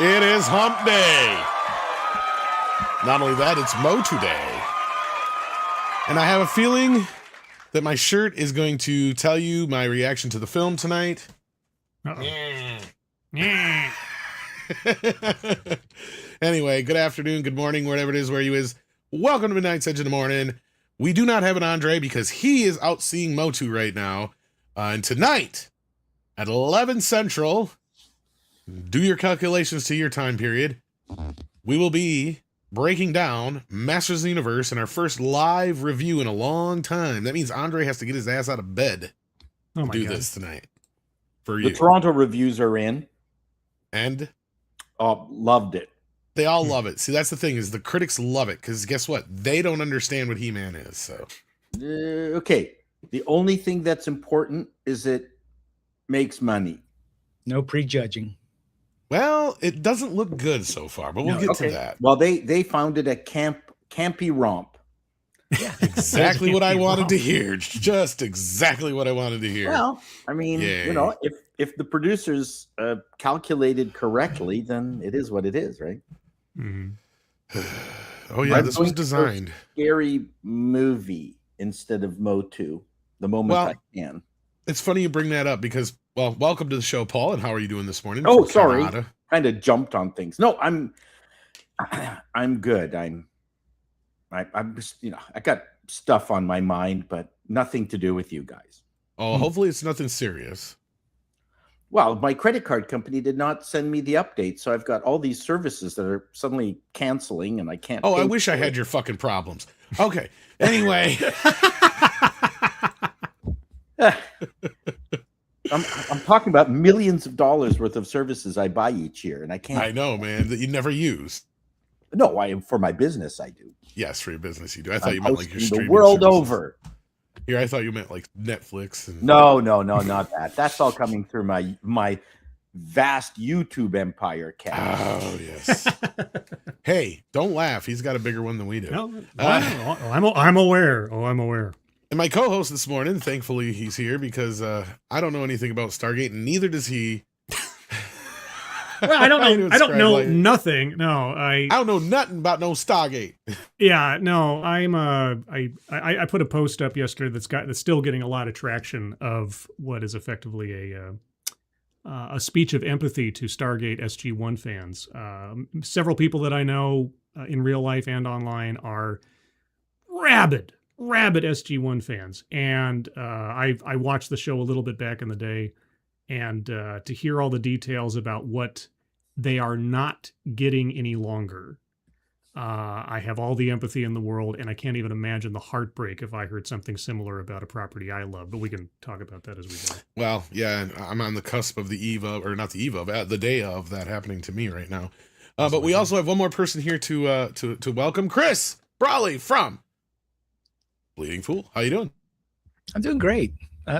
It is hump day. Not only that, it's Motu Day. And I have a feeling that my shirt is going to tell you my reaction to the film tonight. Anyway, good afternoon, good morning, wherever it is where you is. Welcome to Midnight's Edge in the Morning. We do not have an Andre because he is out seeing Motu right now. And tonight at 11 Central, do your calculations to your time period, we will be breaking down Masters of the Universe in our first live review in a long time. That means Andre has to get his ass out of bed to do this tonight for you. The Toronto reviews are in. And? Loved it. They all love it. See, that's the thing, is the critics love it, because guess what? They don't understand what He-Man is, so. Okay. The only thing that's important is it makes money. No prejudging. Well, it doesn't look good so far, but we'll get to that. Well, they found it a campy romp. Yeah, exactly what I wanted to hear. Just exactly what I wanted to hear. Well, I mean, you know, if the producers calculated correctly, then it is what it is, right? Mm-hmm. Oh yeah, this was designed. Scary movie instead of Motu. The moment I can. It's funny you bring that up because, well, welcome to the show, Paul. And how are you doing this morning? Oh, sorry, kind of jumped on things. No, I'm good. I'm just, you know, I got stuff on my mind, but nothing to do with you guys. Oh, hopefully it's nothing serious. Well, my credit card company did not send me the update, so I've got all these services that are suddenly canceling, and I can't. Oh, I wish I had your fucking problems. Okay. Anyway. I'm talking about millions of dollars worth of services I buy each year, and I can't. I know, man, that you never use. No, for my business I do. Yes, for your business you do. I thought you meant like your streaming the world services. Over. Here, I thought you meant like Netflix. And... No, not that. That's all coming through my vast YouTube empire, Cat. Oh yes. Hey, don't laugh. He's got a bigger one than we do. No, I'm aware. Oh, I'm aware. And my co-host this morning, thankfully he's here because I don't know anything about Stargate, and neither does he. Well, I don't know nothing. No, I don't know nothing about no Stargate. Yeah, no, I put a post up yesterday that's still getting a lot of traction of what is effectively a speech of empathy to Stargate SG-1 fans. Several people that I know in real life and online are rabid SG-1 fans, and I watched the show a little bit back in the day. And to hear all the details about what they are not getting any longer, I have all the empathy in the world, and I can't even imagine the heartbreak if I heard something similar about a property I love. But we can talk about that as we go. Well, yeah, I'm on the cusp of the eve of, or not the eve of, the day of that happening to me right now. But we also have one more person here to welcome, Chris Brawley from Bleeding Fool. How you doing? I'm doing great.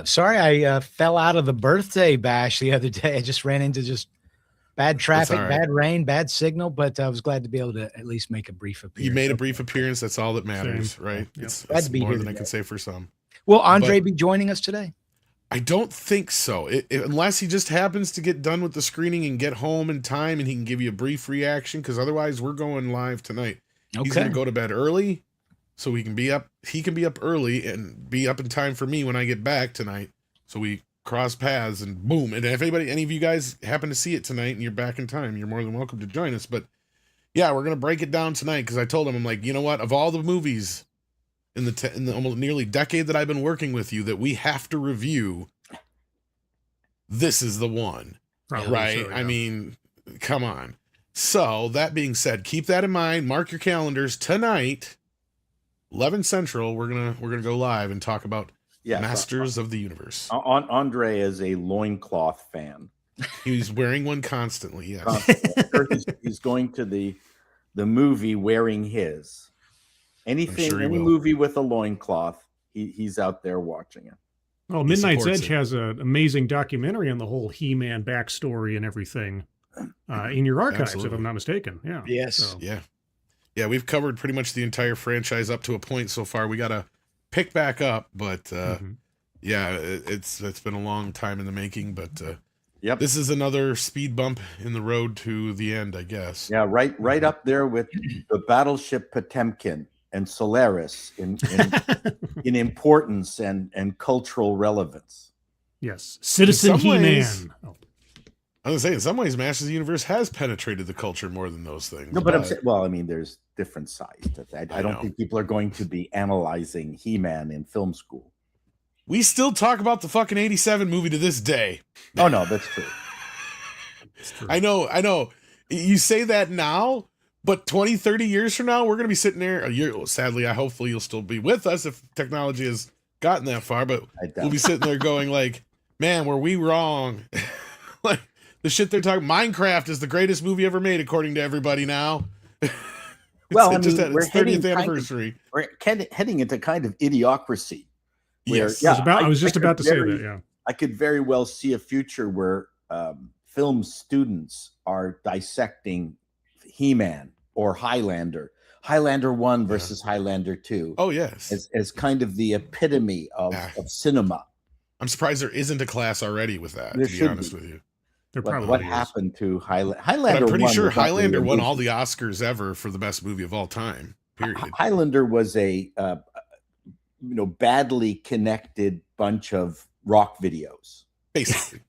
Sorry, I fell out of the birthday bash the other day. I just ran into bad traffic, bad rain, bad signal, but I was glad to be able to at least make a brief appearance. You made a brief appearance. That's all that matters, right? Yep. It's more than I can say for some. Will Andre be joining us today? I don't think so. Unless he just happens to get done with the screening and get home in time and he can give you a brief reaction, because otherwise we're going live tonight. Okay. He's going to go to bed early. So he can be up early and be up in time for me when I get back tonight. So we cross paths and boom. And if any of you guys happen to see it tonight and you're back in time, you're more than welcome to join us. But yeah, we're going to break it down tonight because I told him, I'm like, you know what? Of all the movies in the almost nearly decade that I've been working with you that we have to review, this is the one. Probably right? So, yeah. I mean, come on. So that being said, keep that in mind. Mark your calendars tonight. 11 Central, we're gonna go live and talk about Masters of the Universe. Andre is a loincloth fan. He's wearing one constantly, yes. He's going to the movie wearing his. Any movie with a loincloth, he's out there watching it. Well, Midnight's Edge has an amazing documentary on the whole He-Man backstory and everything in your archives, if I'm not mistaken. Yeah. Yes. So. Yeah, we've covered pretty much the entire franchise up to a point so far. We got to pick back up, but yeah, it's been a long time in the making. But Yep. This is another speed bump in the road to the end, I guess. Yeah, right up there with the battleship Potemkin and Solaris in importance and cultural relevance. Yes. Citizen He-Man. I was going to say, in some ways, Masters of the Universe has penetrated the culture more than those things. No, but I'm saying, well, I mean, there's different sides to that. I don't know. think people are going to be analyzing He-Man in film school. We still talk about the fucking 87 movie to this day. Oh, no, that's true. I know. You say that now, but 20, 30 years from now, we're going to be sitting there. Sadly, hopefully you'll still be with us if technology has gotten that far, but we'll be sitting there going like, man, were we wrong? Like the shit they're talking. Minecraft is the greatest movie ever made, according to everybody now. Well, it's 30th anniversary. We're heading into kind of idiocracy. Yes. I was just about to say that, yeah. I could very well see a future where film students are dissecting He-Man or Highlander 1 versus Highlander 2. Oh, yes. As kind of the epitome of cinema. I'm surprised there isn't a class already with that, to be honest with you. What happened to Highlander? I'm pretty sure Highlander won all the Oscars ever for the best movie of all time, period. Highlander was a badly connected bunch of rock videos. Basically.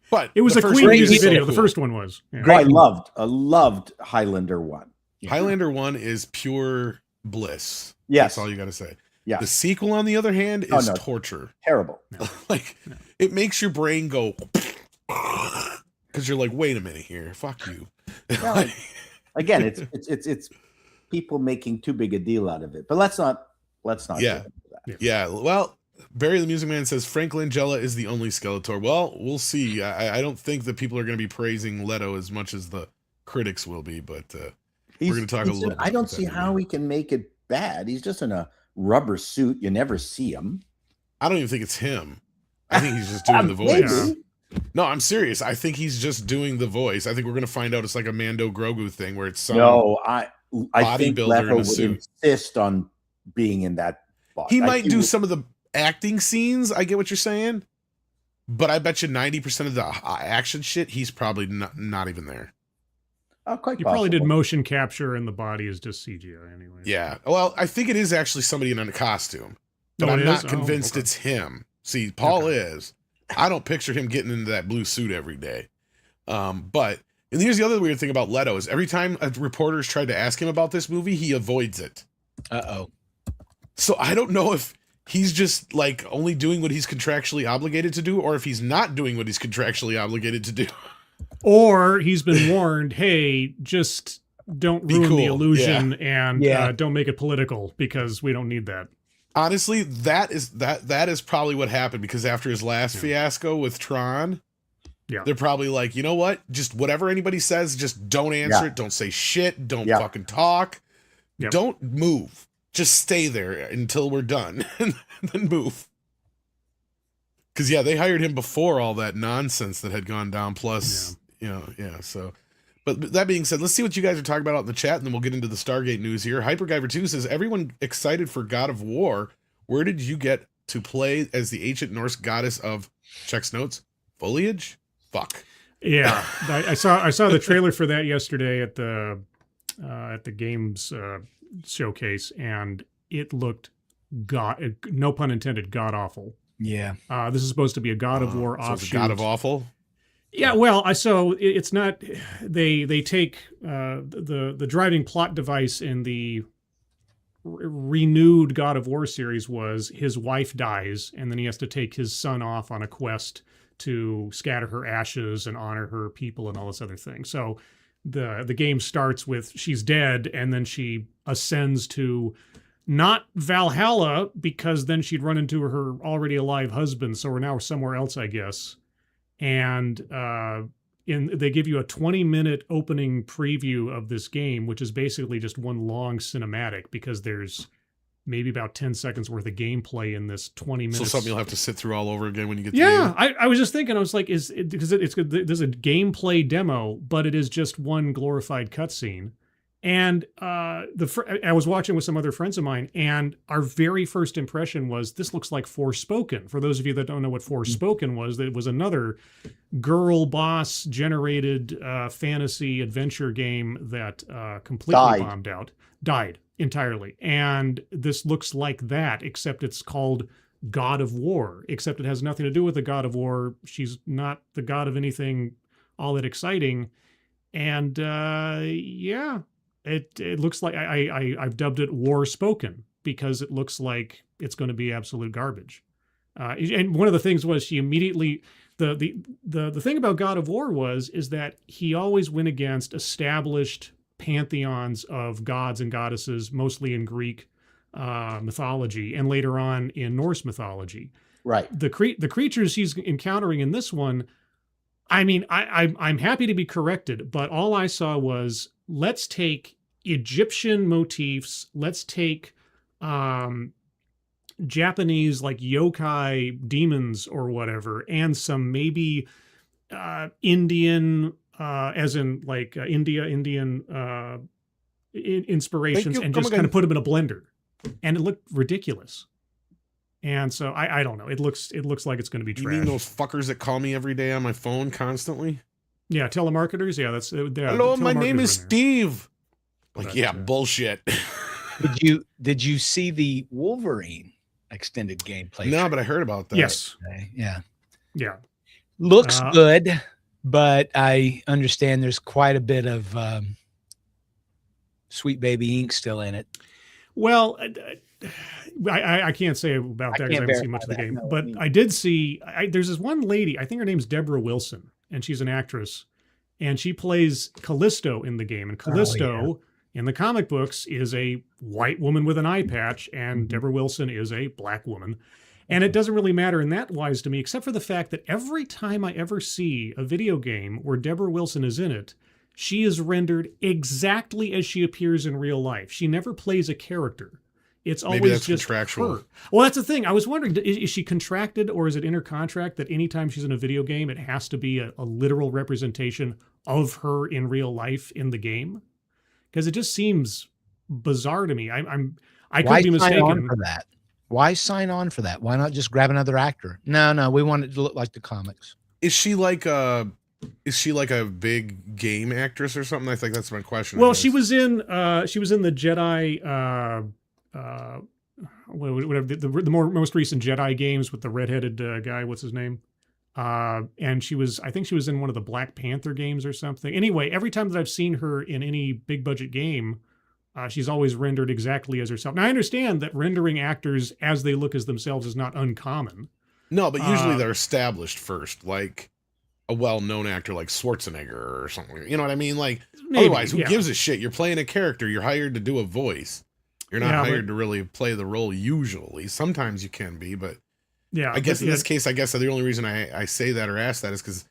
But it was a Queen music video. So cool. The first one was. Yeah. I loved Highlander 1. Highlander 1 is pure bliss. Yes. That's all you got to say. Yeah. The sequel, on the other hand, is torture. Terrible. It makes your brain go because you're like, wait a minute here. Fuck you. Well, again, it's people making too big a deal out of it. But let's not Yeah. Yeah. Well, Barry the Music Man says Frank Langella is the only Skeletor. Well, we'll see. I don't think that people are going to be praising Leto as much as the critics will be, but we're going to talk a little bit. I don't see how he can make it bad. He's just in a rubber suit. You never see him. I don't even think it's him. I think he's just doing the voice. No, I'm serious. I think he's just doing the voice. I think we're going to find out it's like a Mando Grogu thing where it's some I think Leto would insist on being in that body. He might do some of the acting scenes. I get what you're saying, but I bet you 90% of the action shit, he's probably not even there. He probably did motion capture, and the body is just CGI anyway. Yeah. Well, I think it is actually somebody in a costume, but I'm not convinced it's him. See, Paul is. I don't picture him getting into that blue suit every day. But and here's the other weird thing about Leto is every time a reporter's tried to ask him about this movie, he avoids it. So I don't know if he's just like only doing what he's contractually obligated to do, or if he's not doing what he's contractually obligated to do. Or he's been warned, hey, just don't ruin the illusion and don't make it political because we don't need that. Honestly, that is probably what happened, because after his last fiasco with Tron, they're probably like, you know what? Just whatever anybody says, just don't answer it. Don't say shit. Don't fucking talk. Don't move. Just stay there until we're done and then move. Because, they hired him before all that nonsense that had gone down. Plus, so. But that being said, let's see what you guys are talking about out in the chat, and then we'll get into the Stargate news here. HyperGuyver2 says, everyone excited for God of War. Where did you get to play as the ancient Norse goddess of, checks notes, foliage? Fuck. Yeah, I saw the trailer for that yesterday at the games showcase, and it looked no pun intended, god awful. Yeah. This is supposed to be a God of War offshoot. It's God of Awful. Yeah, well, so it's not. They take the driving plot device in the renewed God of War series was his wife dies, and then he has to take his son off on a quest to scatter her ashes and honor her people and all this other thing. So the game starts with she's dead, and then she ascends to not Valhalla, because then she'd run into her already alive husband. So we're now somewhere else, I guess. And they give you a 20-minute opening preview of this game, which is basically just one long cinematic, because there's maybe about 10 seconds worth of gameplay in this 20 minutes. So something you'll have to sit through all over again when you get to the game. I was just thinking, I was like, there's a gameplay demo, but it is just one glorified cutscene. And I was watching with some other friends of mine, and our very first impression was this looks like Forspoken. For those of you that don't know what Forspoken was, it was another girl boss generated fantasy adventure game that completely died entirely. And this looks like that, except it's called God of War, except it has nothing to do with the God of War. She's not the god of anything all that exciting. And yeah, it looks like I've dubbed it War Spoken because it looks like it's going to be absolute garbage. And one of the things was she immediately the thing about God of War is that he always went against established pantheons of gods and goddesses, mostly in Greek mythology and later on in Norse mythology. Right. The creatures he's encountering in this one, I mean, I'm happy to be corrected, but all I saw was let's take Egyptian motifs, let's take Japanese like yokai demons or whatever, and some maybe Indian, as in like Indian inspirations, and just kind of put them in a blender, and it looked ridiculous. And so I don't know. It looks like it's going to be trash. You mean those fuckers that call me every day on my phone constantly? Yeah, telemarketers. Yeah, that's hello. My name is Steve. Like, but, yeah, bullshit. Did you see the Wolverine extended gameplay? No, but I heard about that. Yes. Yeah. Looks good, but I understand there's quite a bit of Sweet Baby ink still in it. Well, I can't say about that because I haven't seen much of the game. No, but I did see, there's this one lady, I think her name's Deborah Wilson, and she's an actress, and she plays Callisto in the game. And Callisto in the comic books is a white woman with an eye patch, and Deborah Wilson is a black woman. And it doesn't really matter in that wise to me, except for the fact that every time I ever see a video game where Deborah Wilson is in it, she is rendered exactly as she appears in real life. She never plays a character. It's always just contractual. Her. Well, that's the thing. I was wondering, is she contracted or is it in her contract that anytime she's in a video game, it has to be a literal representation of her in real life in the game? Because it just seems bizarre to me. I could be mistaken. Sign on for that? Why sign on for that? Why not just grab another actor? No, we want it to look like the comics. Is she like a big game actress or something? I think that's my question. Well, she was in the Jedi. Whatever the most recent Jedi games with the redheaded guy. What's his name? And I think she was in one of the Black Panther games or something. Anyway, every time that I've seen her in any big budget game, she's always rendered exactly as herself. Now I understand that rendering actors as they look as themselves is not uncommon. No, but usually they're established first, like a well-known actor like Schwarzenegger or something. You know what I mean? Like, maybe, otherwise, who gives a shit? You're playing a character. You're hired to do a voice. You're not hired to really play the role usually. Sometimes you can be, but I guess in this case, the only reason I say that or ask that is because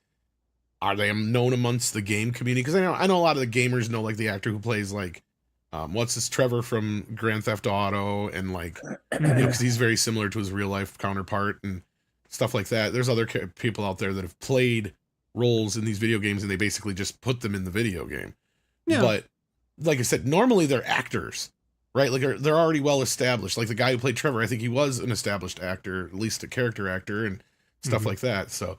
are they known amongst the game community? Because I know a lot of the gamers know like the actor who plays like what's this Trevor from Grand Theft Auto, and like because he's very similar to his real life counterpart and stuff like that. There's other people out there that have played roles in these video games and they basically just put them in the video game. Yeah. But like I said, normally they're actors. Right, like they're already well established. Like the guy who played Trevor, I think he was an established actor, at least a character actor and stuff like that. So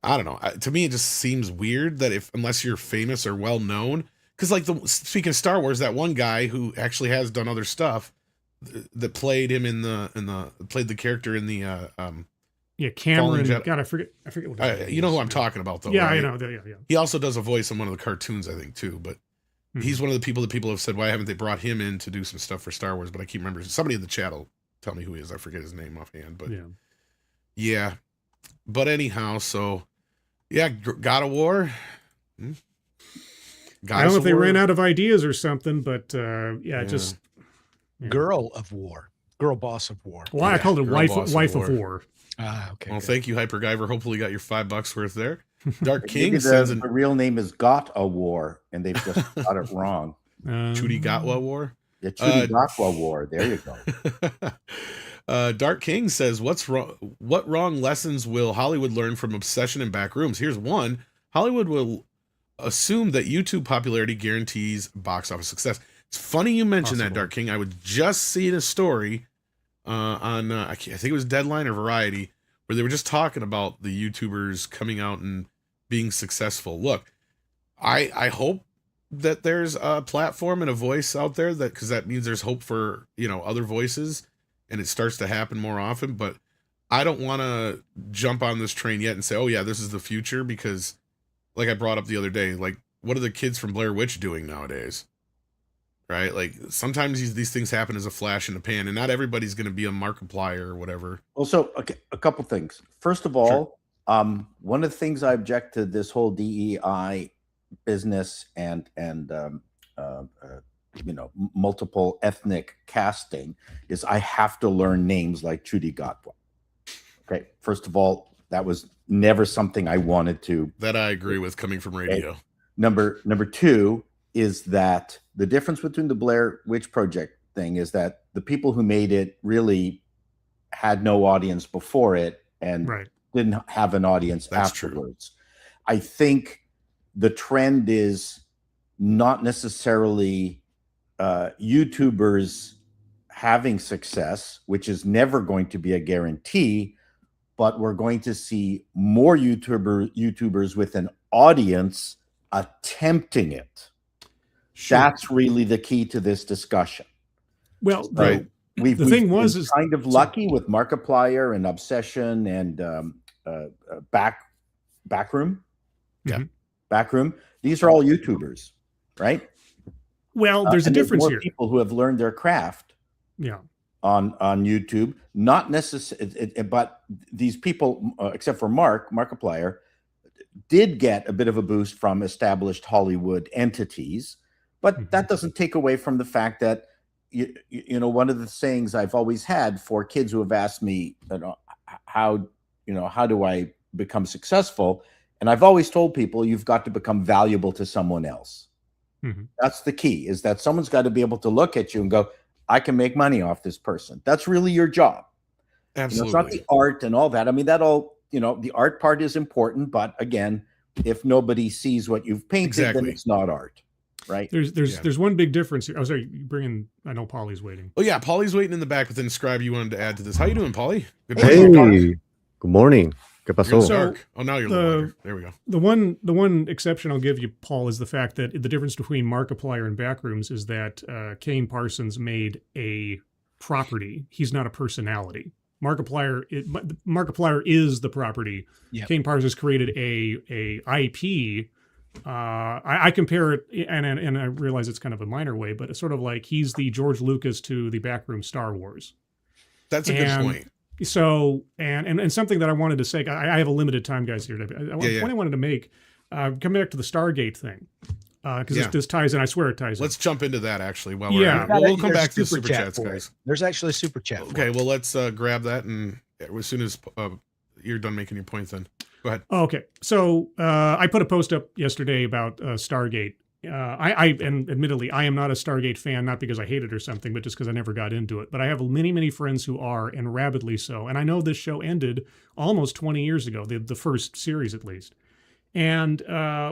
I don't know. To me, it just seems weird that unless you're famous or well known, because like speaking of Star Wars, that one guy who actually has done other stuff that played him played the character in the Cameron. God, I forget what. You know who I'm talking about, though. Yeah, right? I know. Yeah. He also does a voice in one of the cartoons, I think, too, but. He's one of the people that people have said, why haven't they brought him in to do some stuff for Star Wars? But I keep remembering somebody in the chat will tell me who he is. I forget his name offhand, but yeah. But anyhow, so yeah, God of War. I don't know if they ran out of ideas or something, but just Girl of War, Girl Boss of War. Well, I called it Wife of War. Okay. Well, thank you, Hyper Guyver. Hopefully, you got your $5 worth there. Dark King says the real name is Got a War, and they've just got it wrong. Chudy Gatwa War. Yeah, Chudy Gatwa War. There you go. Dark King says, "What wrong lessons will Hollywood learn from obsession in back rooms?" Here's one: Hollywood will assume that YouTube popularity guarantees box office success. It's funny you mentioned that, Dark King. I was just seeing a story on I think it was Deadline or Variety, where they were just talking about the YouTubers coming out and being successful. Look, I hope that there's a platform and a voice out there, that because that means there's hope for, other voices, and it starts to happen more often. But I don't want to jump on this train yet and say, oh yeah, this is the future, because like I brought up the other day, like, what are the kids from Blair Witch doing nowadays? Right? Like, sometimes these things happen as a flash in the pan, and not everybody's going to be a Markiplier or whatever. Also, okay, a couple things. First of all, one of the things I object to this whole DEI business and multiple ethnic casting is I have to learn names like Trudy Godwin. Okay, first of all, that was never something I wanted to. That I agree with, coming from radio. Okay. Number two is that the difference between the Blair Witch Project thing is that the people who made it really had no audience before it and didn't have an audience afterwards. True. I think the trend is not necessarily YouTubers having success, which is never going to be a guarantee, but we're going to see more YouTubers with an audience attempting it. Sure. That's really the key to this discussion. Well, so the thing was kind of lucky with Markiplier and Obsession and Backroom. Yeah. Backroom. These are all YouTubers, right? Well, there's a difference here. People who have learned their craft. Yeah. On YouTube, not necessarily, but these people, except for Markiplier, did get a bit of a boost from established Hollywood entities, but that doesn't take away from the fact that one of the sayings I've always had for kids who have asked me, how do I become successful? And I've always told people, you've got to become valuable to someone else. That's the key, is that someone's got to be able to look at you and go, I can make money off this person. That's really your job. Absolutely. It's not the art and all that. I mean, that all, the art part is important, but again, if nobody sees what you've painted, then it's not art, right? There's one big difference here. Oh, sorry, I know Paulie's waiting. Oh yeah, Paulie's waiting in the back, but then Scribe, you wanted to add to this. How you doing, Paulie? Good morning. Good morning. ¿Qué pasó? So, now you're a little longer. There we go. The one exception I'll give you, Paul, is the fact that the difference between Markiplier and Backrooms is that Kane Parsons made a property. He's not a personality. Markiplier is the property. Yep. Kane Parsons created a IP. I compare it, and I realize it's kind of a minor way, but it's sort of like he's the George Lucas to the Backroom Star Wars. That's a good point. So, and something that I wanted to say, I have a limited time, guys, here. What I wanted to make, come back to the Stargate thing, because this ties in. I swear it ties in. Let's jump into that, actually. While we'll come back to the super chats, guys. There's actually a super chat. Okay, well, let's grab that, and as soon as you're done making your points, then go ahead. Okay, so I put a post up yesterday about Stargate. And admittedly, I am not a Stargate fan, not because I hate it or something, but just because I never got into it. But I have many, many friends who are, and rabidly so. And I know this show ended almost 20 years ago, the first series at least. And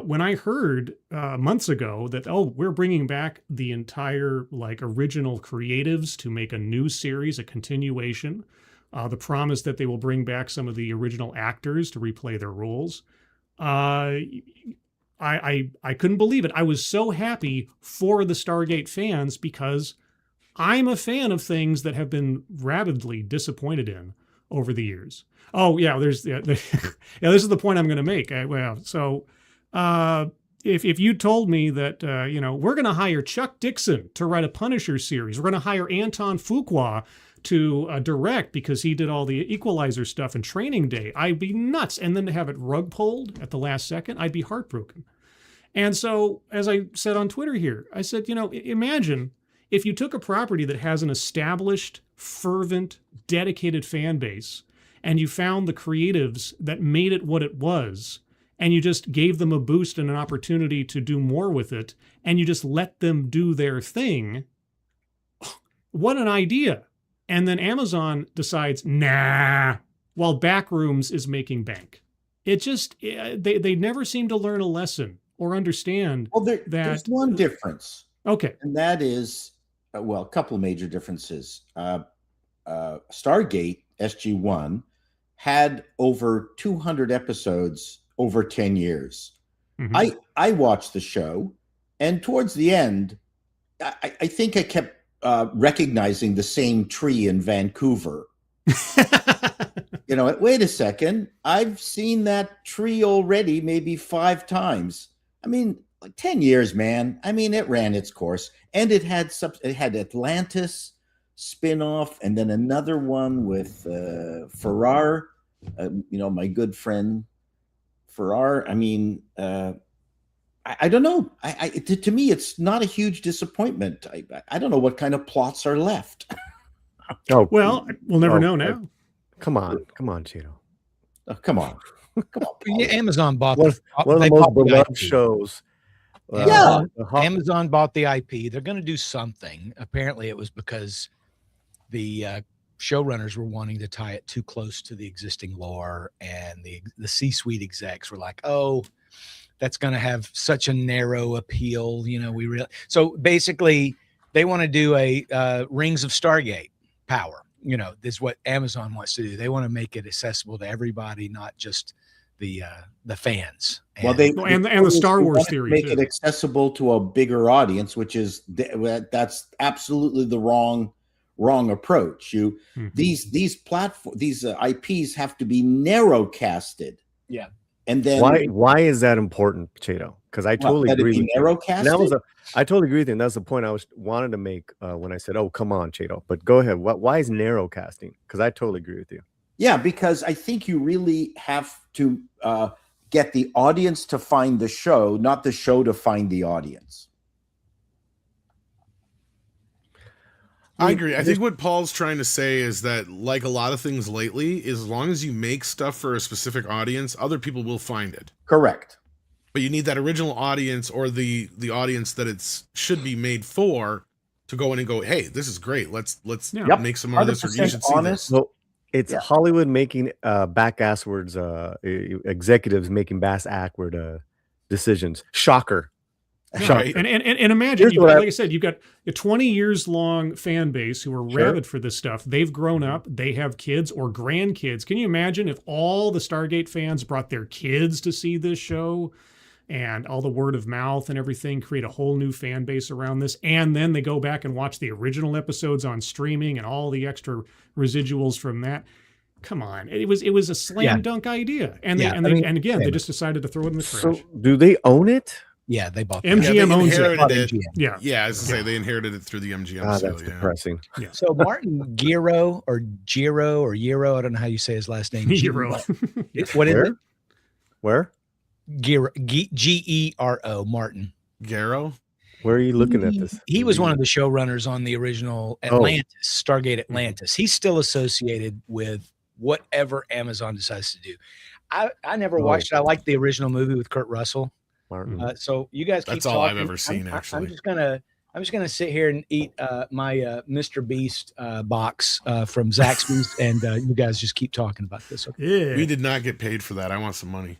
when I heard months ago that, we're bringing back the entire original creatives to make a new series, a continuation, the promise that they will bring back some of the original actors to replay their roles, I couldn't believe it. I was so happy for the Stargate fans because I'm a fan of things that have been rabidly disappointed in over the years. Oh yeah, this is the point I'm going to make. If you told me that we're going to hire Chuck Dixon to write a Punisher series, we're going to hire Anton Fuqua to direct because he did all the Equalizer stuff in Training Day, I'd be nuts. And then to have it rug pulled at the last second, I'd be heartbroken. And so, as I said on Twitter here, I said, imagine if you took a property that has an established, fervent, dedicated fan base, and you found the creatives that made it what it was, and you just gave them a boost and an opportunity to do more with it, and you just let them do their thing. What an idea. And then Amazon decides, nah, while Backrooms is making bank. It just, they never seem to learn a lesson or understand. Well, there's one difference. Okay. And that is, a couple of major differences. Stargate SG-1 had over 200 episodes over 10 years. Mm-hmm. I watched the show, and towards the end, I think I kept recognizing the same tree in Vancouver. Wait a second. I've seen that tree already maybe 5 times. I mean, like 10 years, man. I mean, it ran its course, and it had Atlantis spin-off, and then another one with Farrar, my good friend Farrar. I mean, I don't know. To me, it's not a huge disappointment. I don't know what kind of plots are left. Oh, well, we'll never know now. Come on, Cheeto. Oh, come on. Yeah, Amazon bought one of the most beloved shows. Amazon bought the IP. They're going to do something. Apparently, it was because the showrunners were wanting to tie it too close to the existing lore, and the C-suite execs were like, "Oh, that's going to have such a narrow appeal." So basically, they want to do a Rings of Stargate power. This is what Amazon wants to do. They want to make it accessible to everybody, not just the fans. And the Star Wars theory make it accessible to a bigger audience, which is that's absolutely the wrong approach. These IPs have to be narrow casted. Yeah. And then why is that important, Cheeto? Because I totally agree with narrow casted. I totally agree with you. And that's the point I wanted to make when I said, "Oh, come on, Cheeto." But go ahead. Why is narrow casting? Because I totally agree with you. Yeah, because I think you really have to get the audience to find the show, not the show to find the audience. I agree. I think what Paul's trying to say is that, like a lot of things lately, as long as you make stuff for a specific audience, other people will find it. Correct. But you need that original audience, or the audience that should be made for, to go in and go, "Hey, this is great. Let's make some more of this, or you should see this." So it's Hollywood making back-asswards executives making bass-ackward decisions. Shocker. Right. And imagine, like I said, you've got a 20 years long fan base who are rabid for this stuff. They've grown up. They have kids or grandkids. Can you imagine if all the Stargate fans brought their kids to see this show, and all the word of mouth and everything create a whole new fan base around this? And then they go back and watch the original episodes on streaming and all the extra residuals from that. Come on. It was a slam dunk idea. And they just decided to throw it in the trash. So do they own it? Yeah, they bought MGM owns it. MGM. Yeah, as I say, they inherited it through the MGM. That's depressing. Yeah. So Martin Giro, I don't know how you say his last name. Giro. What is it? Where? Gero, Gero, Martin. Gero? Where are you looking at this? He was one of the showrunners on the original Atlantis, Stargate Atlantis. He's still associated with whatever Amazon decides to do. I never watched it. I like the original movie with Kurt Russell. Martin. So you guys keep That's talking. all I've ever seen, actually. I'm just gonna sit here and eat my Mr. Beast box from Zaxby's, and you guys just keep talking about this. Okay? Yeah. We did not get paid for that. I want some money.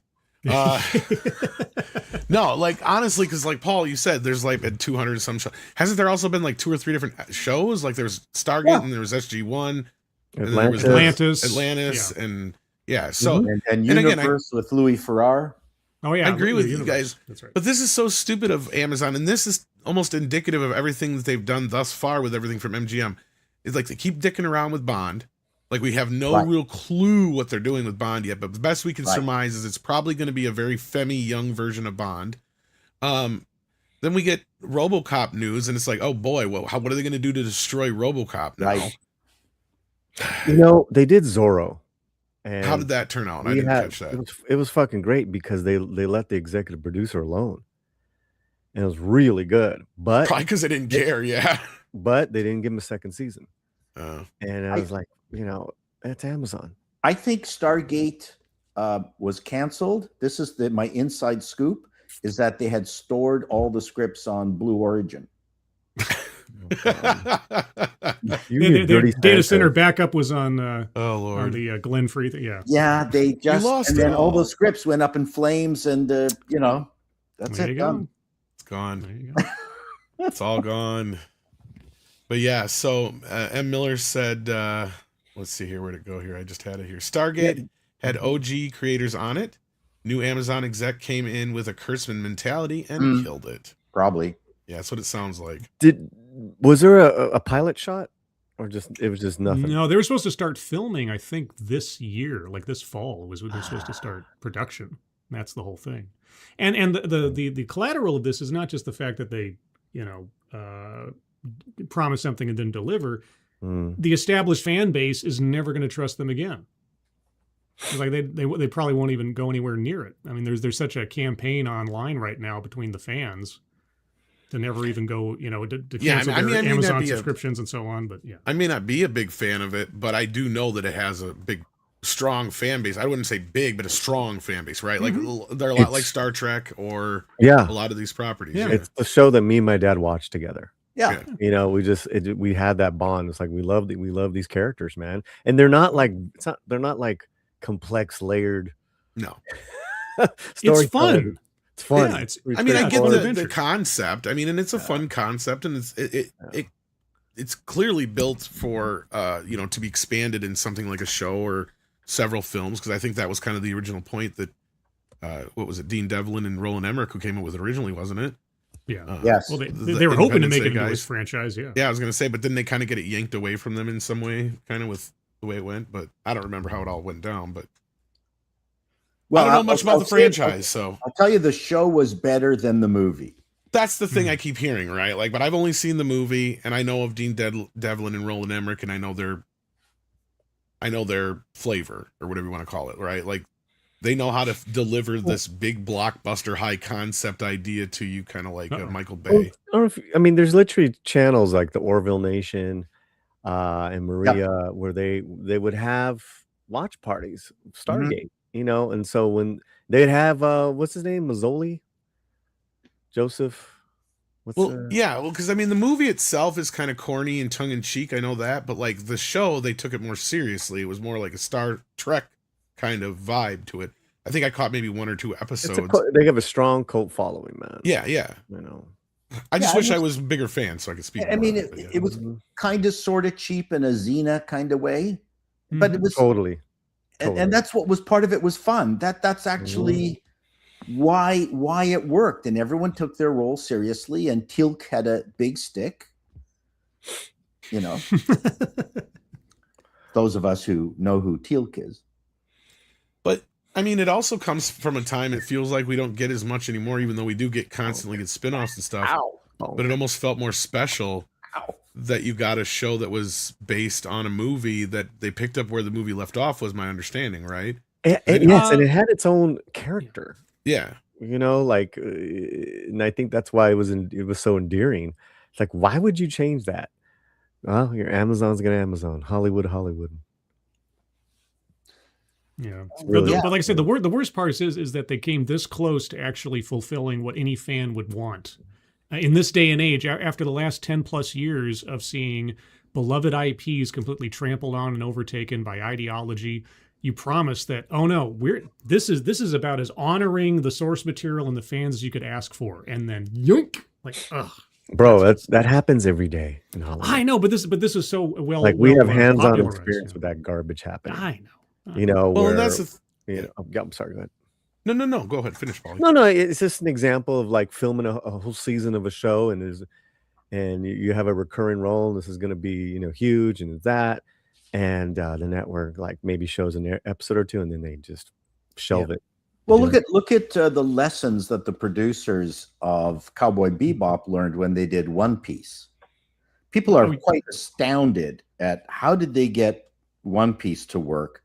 No, like honestly, because like Paul, you said there's like been 200 some shows. Hasn't there also been like 2 or 3 different shows? Like there's Stargate and there was SG-1, Atlantis, and So and Universe with Louis Farrar. Oh yeah, I agree with you guys. That's right. But this is so stupid of Amazon, and this is almost indicative of everything that they've done thus far with everything from MGM. It's like they keep dicking around with Bond. Like we have no real clue what they're doing with Bond yet, but the best we can surmise is it's probably going to be a very femmy young version of Bond. Then we get RoboCop news, and it's like, oh boy, well, what are they going to do to destroy RoboCop now? They did Zorro. And how did that turn out? I didn't catch that. It was fucking great because they let the executive producer alone, and it was really good. But probably because they didn't care, But they didn't give him a second season, and I was like, that's Amazon. I think Stargate was canceled. This is my inside scoop: is that they had stored all the scripts on Blue Origin. Data center backup was on on the Glen Free thing. They just and then all those scripts went up in flames, and That's There it. you go. Done. It's gone. There you go. It's all gone. But yeah, so M. Miller said, let's see here, where'd it go here? I just had it here. Stargate had OG creators on it. New Amazon exec came in with a Kurtzman mentality and killed it. Probably. Yeah, that's what it sounds like. Was there a pilot shot, or it was just nothing? No, they were supposed to start filming, I think, this year, like this fall was when they're supposed to start production. That's the whole thing. And the collateral of this is not just the fact that they, promise something and then deliver. The established fan base is never going to trust them again. Like they probably won't even go anywhere near it. I mean, there's such a campaign online right now between the fans to never even go, to cancel their Amazon subscriptions and so on. But yeah, I may not be a big fan of it, but I do know that it has a big, strong fan base. I wouldn't say big, but a strong fan base, right? Like they're a lot like Star Trek or a lot of these properties. Yeah. It's the show that me and my dad watched together. Yeah. We had that bond. It's like we love these characters, man. And they're not like complex layered. No. It's fun. It's fun. Yeah, I mean, I get the concept. I mean, and it's a fun concept, and it's clearly built for to be expanded in something like a show or several films, because I think that was kind of the original point that what was it, Dean Devlin and Roland Emmerich who came up with it originally, wasn't it? Yeah. Yes. Well, they were hoping to make it into this franchise. Yeah. Yeah, I was going to say, but then they kind of get it yanked away from them in some way, kind of with the way it went. But I don't remember how it all went down. But I don't know much about the franchise, so I'll tell you, the show was better than the movie. That's the thing I keep hearing, right? Like, but I've only seen the movie, and I know of Dean Devlin and Roland Emmerich, and I know their flavor, or whatever you want to call it, right? Like, they know how to deliver this big blockbuster, high concept idea to you, kind of like Michael Bay. There's literally channels like the Orville Nation and Maria where they would have watch parties, Stargate, and so when they'd have what's his name, Mazzoli, Joseph. Because I mean, the movie itself is kind of corny and tongue in cheek. I know that, but like the show, they took it more seriously. It was more like a Star Trek kind of vibe to it. I think I caught maybe 1 or 2 episodes. They have a strong cult following, man. Yeah. I just wish I was a bigger fan so I could speak. I mean, it was kind of sort of cheap in a Xena kind of way, but it was totally. And that's what was part of it was fun. That's actually why it worked, and everyone took their role seriously. And Teal'c had a big stick. Those of us who know who Teal'c is. But I mean, it also comes from a time it feels like we don't get as much anymore, even though we do constantly get spinoffs and stuff. But it almost felt more special that you got a show that was based on a movie that they picked up where the movie left off, was my understanding, right? Yes, and it had its own character. Yeah. And I think that's why it was so endearing. It's like, why would you change that? Well, your Amazon's gonna Amazon, Hollywood. Yeah, but like I said, the worst part is that they came this close to actually fulfilling what any fan would want in this day and age. After the last 10+ years of seeing beloved IPs completely trampled on and overtaken by ideology, you promise that, oh no, this is about as honoring the source material and the fans as you could ask for, and then yoink, like, ugh. Bro, that happens every day in Hollywood. I know, but this is so well. Like, we have hands-on experience with that garbage happening. I know. Well, and that's I'm sorry, go ahead. No, go ahead, finish, Paulie. No, it's just an example of like filming a whole season of a show, and you have a recurring role, and this is going to be huge, and that, and the network like maybe shows an episode or two, and then they just shelve it. Well, look at the lessons that the producers of Cowboy Bebop learned when they did One Piece. People are quite astounded at how did they get One Piece to work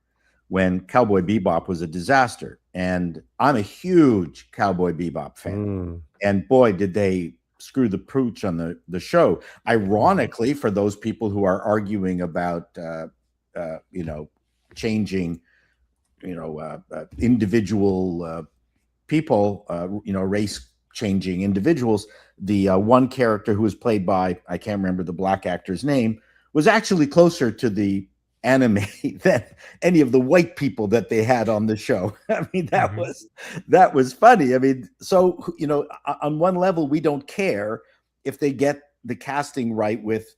when Cowboy Bebop was a disaster. And I'm a huge Cowboy Bebop fan. And boy, did they screw the pooch on the show. Ironically, for those people who are arguing about, changing, individual people, race changing individuals, the one character who was played by, I can't remember the black actor's name, was actually closer to the anime than any of the white people that they had on the show. I mean, that was funny. I mean, so, you know, on one level, we don't care if they get the casting right with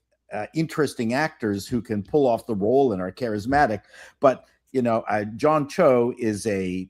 interesting actors who can pull off the role and are charismatic. But, you know, John Cho is a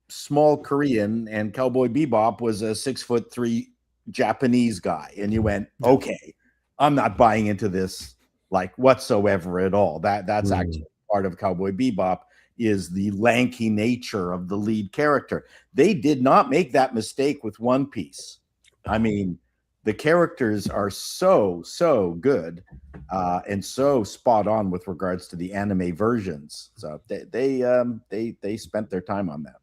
small Korean and Cowboy Bebop was a 6'3" Japanese guy. And you went, okay, I'm not buying into this like whatsoever at all. That's actually part of Cowboy Bebop is the lanky nature of the lead character. They did not make that mistake with One Piece. I mean, the characters are so good and so spot on with regards to the anime versions. So they spent their time on that.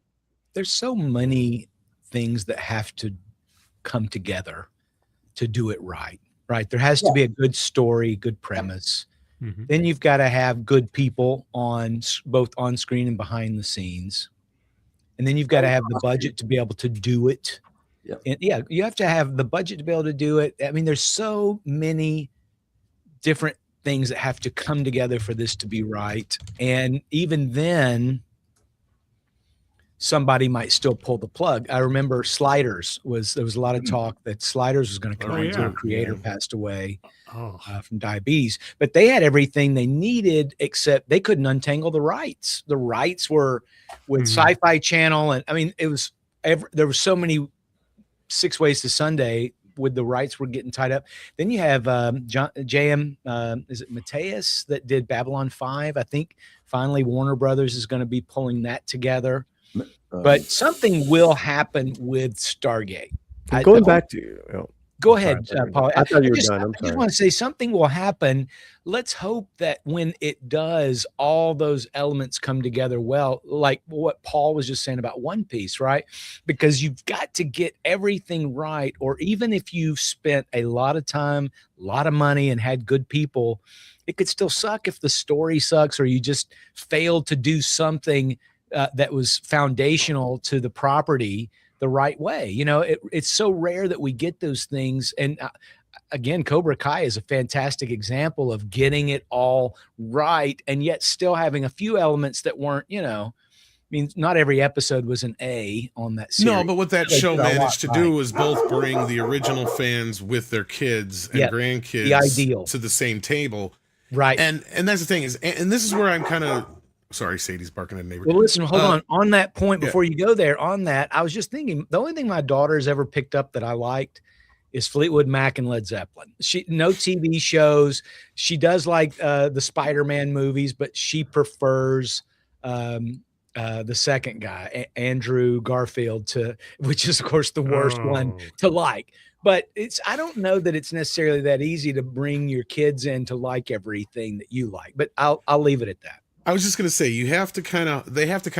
There's so many things that have to come together to do it right. Right. There has to be a good story, good premise. Then you've got to have good people on both on screen and behind the scenes. And then you've got to have the budget to be able to do it. And you have to have the budget to be able to do it. I mean, there's so many different things that have to come together for this to be right. And even then, somebody might still pull the plug. I remember Sliders there was a lot of talk that Sliders was going to come until the creator passed away from diabetes, but they had everything they needed except they couldn't untangle the rights. The rights were with Sci-Fi Channel. And I mean, there were so many 6 Ways to Sunday with the rights were getting tied up. Then you have JM, is it Mateus that did Babylon 5? I think finally Warner Brothers is going to be pulling that together. But something will happen with Stargate. Going back to go ahead, Paul. I thought you were done. I just want to say something will happen. Let's hope that when it does, all those elements come together well, like what Paul was just saying about One Piece, right? Because you've got to get everything right, or even if you've spent a lot of time, a lot of money, and had good people, it could still suck if the story sucks or you just failed to do something that was foundational to the property the right way. You know, it's so rare that we get those things. And again, Cobra Kai is a fantastic example of getting it all right and yet still having a few elements that weren't, you know, I mean, not every episode was an A on that series. No, but what that show managed to do was both bring the original fans with their kids and grandkids the ideal to the same table. Right. And that's the thing is, and this is where I'm kind of, sorry, Sadie's barking at a neighbor. Well, listen, hold on that point before you go there. On that, I was just thinking the only thing my daughter's ever picked up that I liked is Fleetwood Mac and Led Zeppelin. No TV shows. She does like the Spider-Man movies, but she prefers the second guy, Andrew Garfield, which is of course the worst one to like. But I don't know that it's necessarily that easy to bring your kids in to like everything that you like. But I'll leave it at that. I was just going to say, they have to kind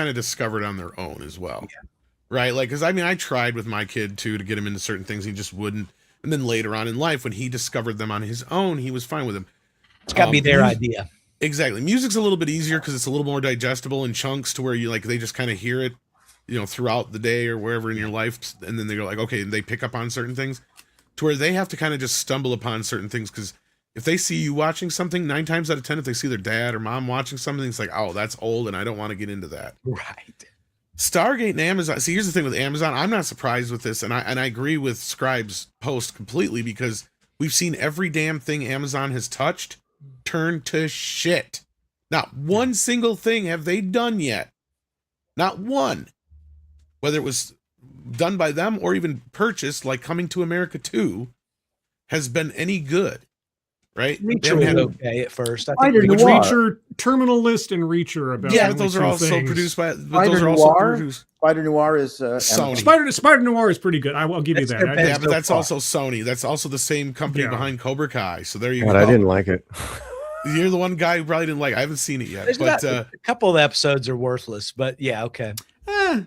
of discover it on their own as well. Yeah. Right. Like, cause I mean, I tried with my kid too, to get him into certain things. He just wouldn't. And then later on in life, when he discovered them on his own, he was fine with them. It's gotta be their idea. Exactly. Music's a little bit easier cause it's a little more digestible in chunks to where they just kind of hear it, you know, throughout the day or wherever in your life. And then they're like, okay, and they pick up on certain things to where they have to kind of just stumble upon certain things. Cause if they see you watching something, 9 times out of 10, if they see their dad or mom watching something, it's like, oh, that's old and I don't want to get into that. Right. Stargate and Amazon. See, here's the thing with Amazon. I'm not surprised with this. And I agree with Scribe's post completely because we've seen every damn thing Amazon has touched turn to shit. Not one single thing have they done yet. Not one. Whether it was done by them or even purchased, like Coming to America 2, has been any good. Right? Reacher was okay at first. I think Reacher, Terminal List, and Reacher are about those are also produced by. Spider Noir is Sony. Spider Noir is pretty good. I'll give you that. Yeah, but that's also Sony. That's also the same company behind Cobra Kai. So there you go. I didn't like it. You're the one guy who probably didn't like it. I haven't seen it yet. But a couple of episodes are worthless. But yeah, okay. I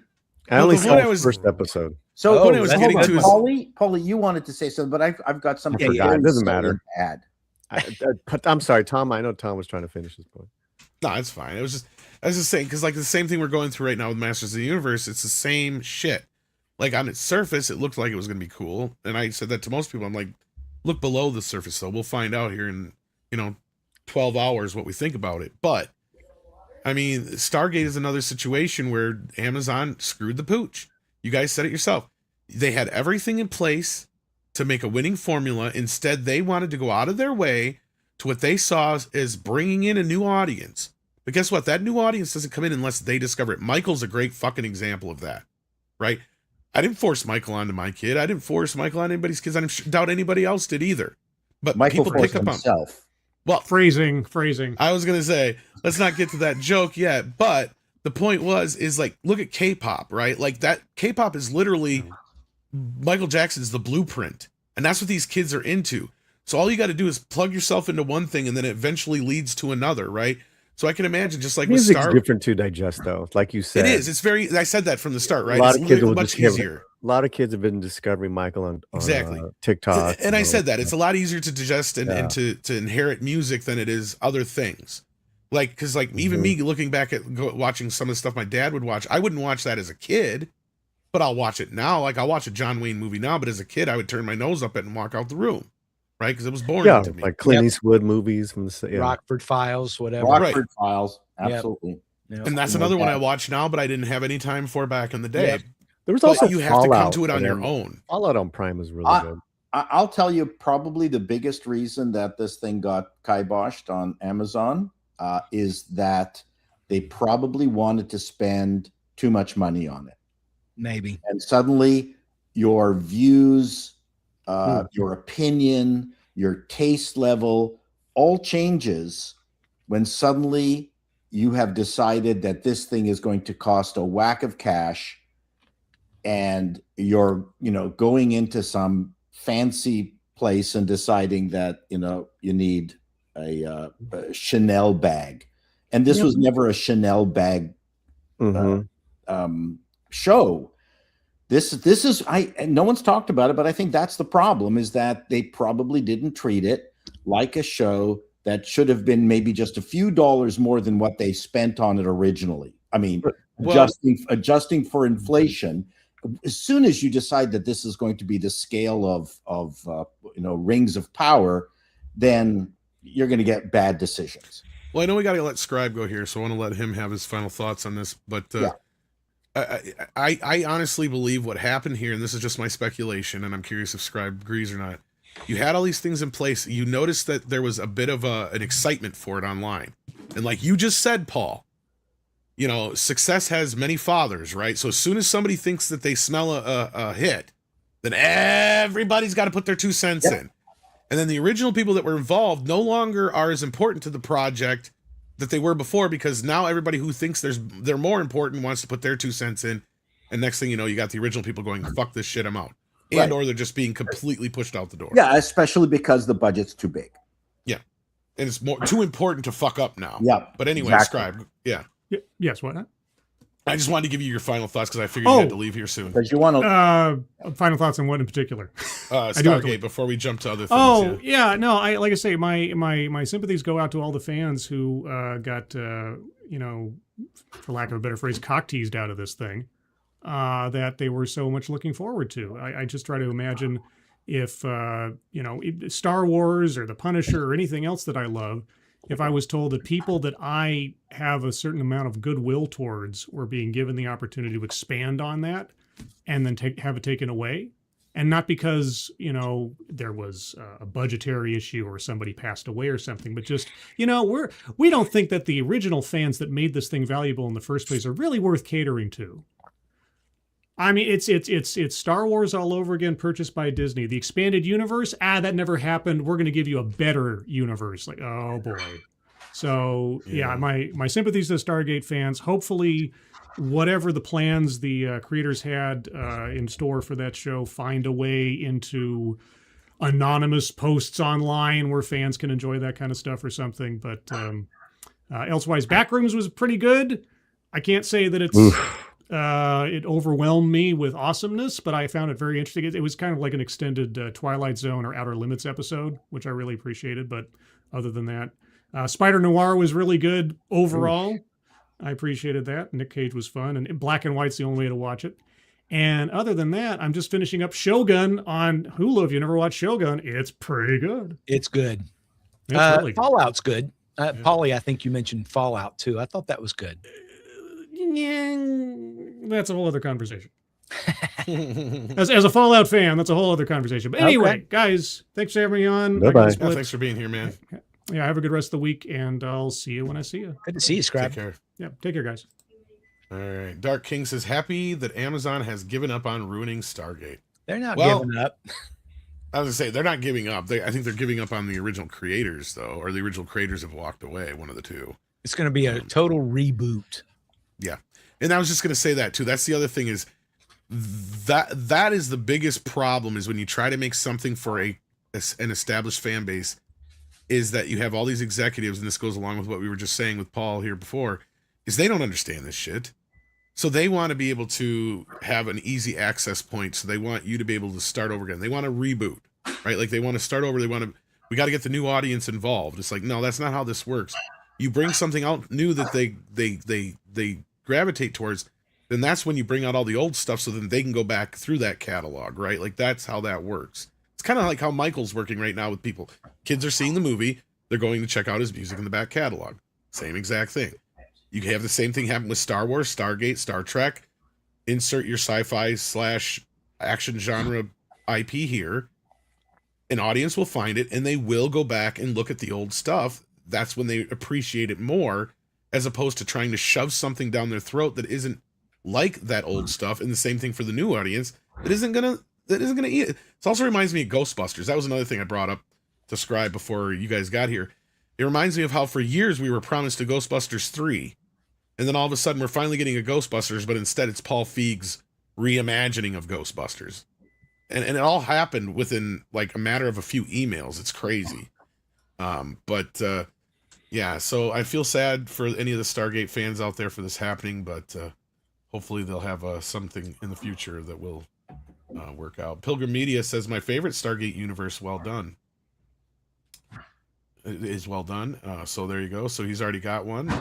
only saw the first episode. So what I was getting to is Paulie, you wanted to say something, but I've got something. I forgot. It doesn't matter. Add. I'm sorry, Tom. I know Tom was trying to finish his point. No, it's fine. I was just saying because like the same thing we're going through right now with Masters of the Universe. It's the same shit. Like on its surface, it looked like it was going to be cool, and I said that to most people. I'm like, look below the surface, though. We'll find out here in 12 hours what we think about it. But I mean, Stargate is another situation where Amazon screwed the pooch. You guys said it yourself. They had everything in place to make a winning formula. Instead, they wanted to go out of their way to what they saw as bringing in a new audience. But guess what? That new audience doesn't come in unless they discover it. Michael's a great fucking example of that, right? I didn't force Michael onto my kid. I didn't force Michael on anybody's kids. I doubt anybody else did either. But Michael people pick up himself. on. Well, phrasing. I was gonna say, let's not get to that joke yet. But the point is like, look at K-pop, right? Like that K-pop is literally Michael Jackson's the blueprint, and that's what these kids are into. So all you got to do is plug yourself into one thing, and then it eventually leads to another, right? So I can imagine, just like music's with different to digest, though. Like you said, it is. It's very. I said that from the start, right? A lot It's of kids will much easier. A lot of kids have been discovering Michael on exactly TikTok. And I said that it's a lot easier to digest and to inherit music than it is other things. Like, because like even me looking back at watching some of the stuff my dad would watch, I wouldn't watch that as a kid, but I'll watch it now. Like I'll watch a John Wayne movie now, but as a kid, I would turn my nose up at it and walk out the room, right? Because it was boring to me. Like Clint Eastwood movies from the Rockford Files, whatever. Rockford Files, absolutely. Yep. And that's another one I watch now, but I didn't have any time for back in the day. Yep. There was also you have to come to it on your own. Fallout on Prime is really good. I'll tell you, probably the biggest reason that this thing got kiboshed on Amazon is that they probably wanted to spend too much money on it. Maybe. And suddenly your views, your opinion, your taste level all changes when suddenly you have decided that this thing is going to cost a whack of cash, and you're, going into some fancy place and deciding that, you need a Chanel bag. And this was never a Chanel bag show. This is, and no one's talked about it, but I think that's the problem, is that they probably didn't treat it like a show that should have been maybe just a few dollars more than what they spent on it originally. I mean, adjusting for inflation, as soon as you decide that this is going to be the scale of rings of power, then you're going to get bad decisions. Well, I know we got to let Scribe go here, so I want to let him have his final thoughts on this. But I honestly believe what happened here, and this is just my speculation, and I'm curious if Scribe agrees or not. You had all these things in place. You noticed that there was a bit of an excitement for it online. And like you just said, Paul, success has many fathers, right? So as soon as somebody thinks that they smell a hit, then everybody's got to put their 2 cents in. And then the original people that were involved no longer are as important to the project that they were before, because now everybody who thinks they're more important wants to put their 2 cents in. And next thing you know, you got the original people going, fuck this shit, I'm out. And or they're just being completely pushed out the door. Yeah, especially because the budget's too big. Yeah. And it's too important to fuck up now. Yeah. But anyway, exactly. Scribe. Yeah. Yes, what? I just wanted to give you your final thoughts because I figured you had to leave here soon. Because you want to final thoughts on what in particular? Stargate, before we jump to other things. Oh, yeah. No, like I say, my sympathies go out to all the fans who got for lack of a better phrase, cock teased out of this thing. That they were so much looking forward to. I just try to imagine if, Star Wars or The Punisher or anything else that I love, if I was told that people that I have a certain amount of goodwill towards were being given the opportunity to expand on that and then have it taken away. And not because, there was a budgetary issue or somebody passed away or something, but just, we don't think that the original fans that made this thing valuable in the first place are really worth catering to. I mean, it's Star Wars all over again, purchased by Disney. The expanded universe, that never happened. We're going to give you a better universe. Like, oh boy. So yeah, my sympathies to Stargate fans. Hopefully, whatever the plans the creators had in store for that show, find a way into anonymous posts online where fans can enjoy that kind of stuff or something. But elsewise, Backrooms was pretty good. I can't say that it's. It overwhelmed me with awesomeness, but I found it very interesting. It was kind of like an extended Twilight Zone or Outer Limits episode, which I really appreciated. But other than that, Spider Noir was really good overall. I appreciated that. Nick Cage was fun, and black and white's the only way to watch it. And other than that, I'm just finishing up Shogun on Hulu. If you never watched Shogun, it's pretty good. It's good. It's really good. Fallout's good. Paulie, I think you mentioned Fallout too. I thought that was good. That's a whole other conversation. As a Fallout fan, that's a whole other conversation. But anyway, guys, thanks for having me on. Bye-bye. Yeah, thanks for being here, man. Yeah, have a good rest of the week, and I'll see you when I see you. Good to see you, Scrap. Take care. Yeah, take care, guys. All right. Dark King says, happy that Amazon has given up on ruining Stargate. They're not giving up. I was going to say, they're not giving up. I think they're giving up on the original creators, though, or the original creators have walked away, one of the two. It's going to be a total reboot. Yeah. And I was just going to say that, too. That's the other thing is that is the biggest problem is when you try to make something for an established fan base, is that you have all these executives, and this goes along with what we were just saying with Paul here before, is they don't understand this shit. So they want to be able to have an easy access point. So they want you to be able to start over again. They want to reboot, right? Like they want to start over. We got to get the new audience involved. It's like, no, that's not how this works. You bring something out new that they gravitate towards, then that's when you bring out all the old stuff so then they can go back through that catalog, right? Like that's how that works. It's kind of like how Michael's working right now with people. Kids are seeing the movie. They're going to check out his music in the back catalog. Same exact thing. You have the same thing happen with Star Wars, Stargate, Star Trek. Insert your sci-fi / action genre IP here. An audience will find it and they will go back and look at the old stuff. That's when they appreciate it more, as opposed to trying to shove something down their throat that isn't like that old stuff. And the same thing for the new audience that isn't gonna eat it. It also reminds me of Ghostbusters. That was another thing I brought up to Scribe before you guys got here. It reminds me of how for years we were promised a Ghostbusters 3. And then all of a sudden we're finally getting a Ghostbusters, but instead it's Paul Feig's reimagining of Ghostbusters. And it all happened within like a matter of a few emails. It's crazy. Yeah, so I feel sad for any of the Stargate fans out there for this happening, but hopefully they'll have something in the future that will work out. Pilgrim Media says, my favorite Stargate universe, well done. It is well done. So there you go. So he's already got one.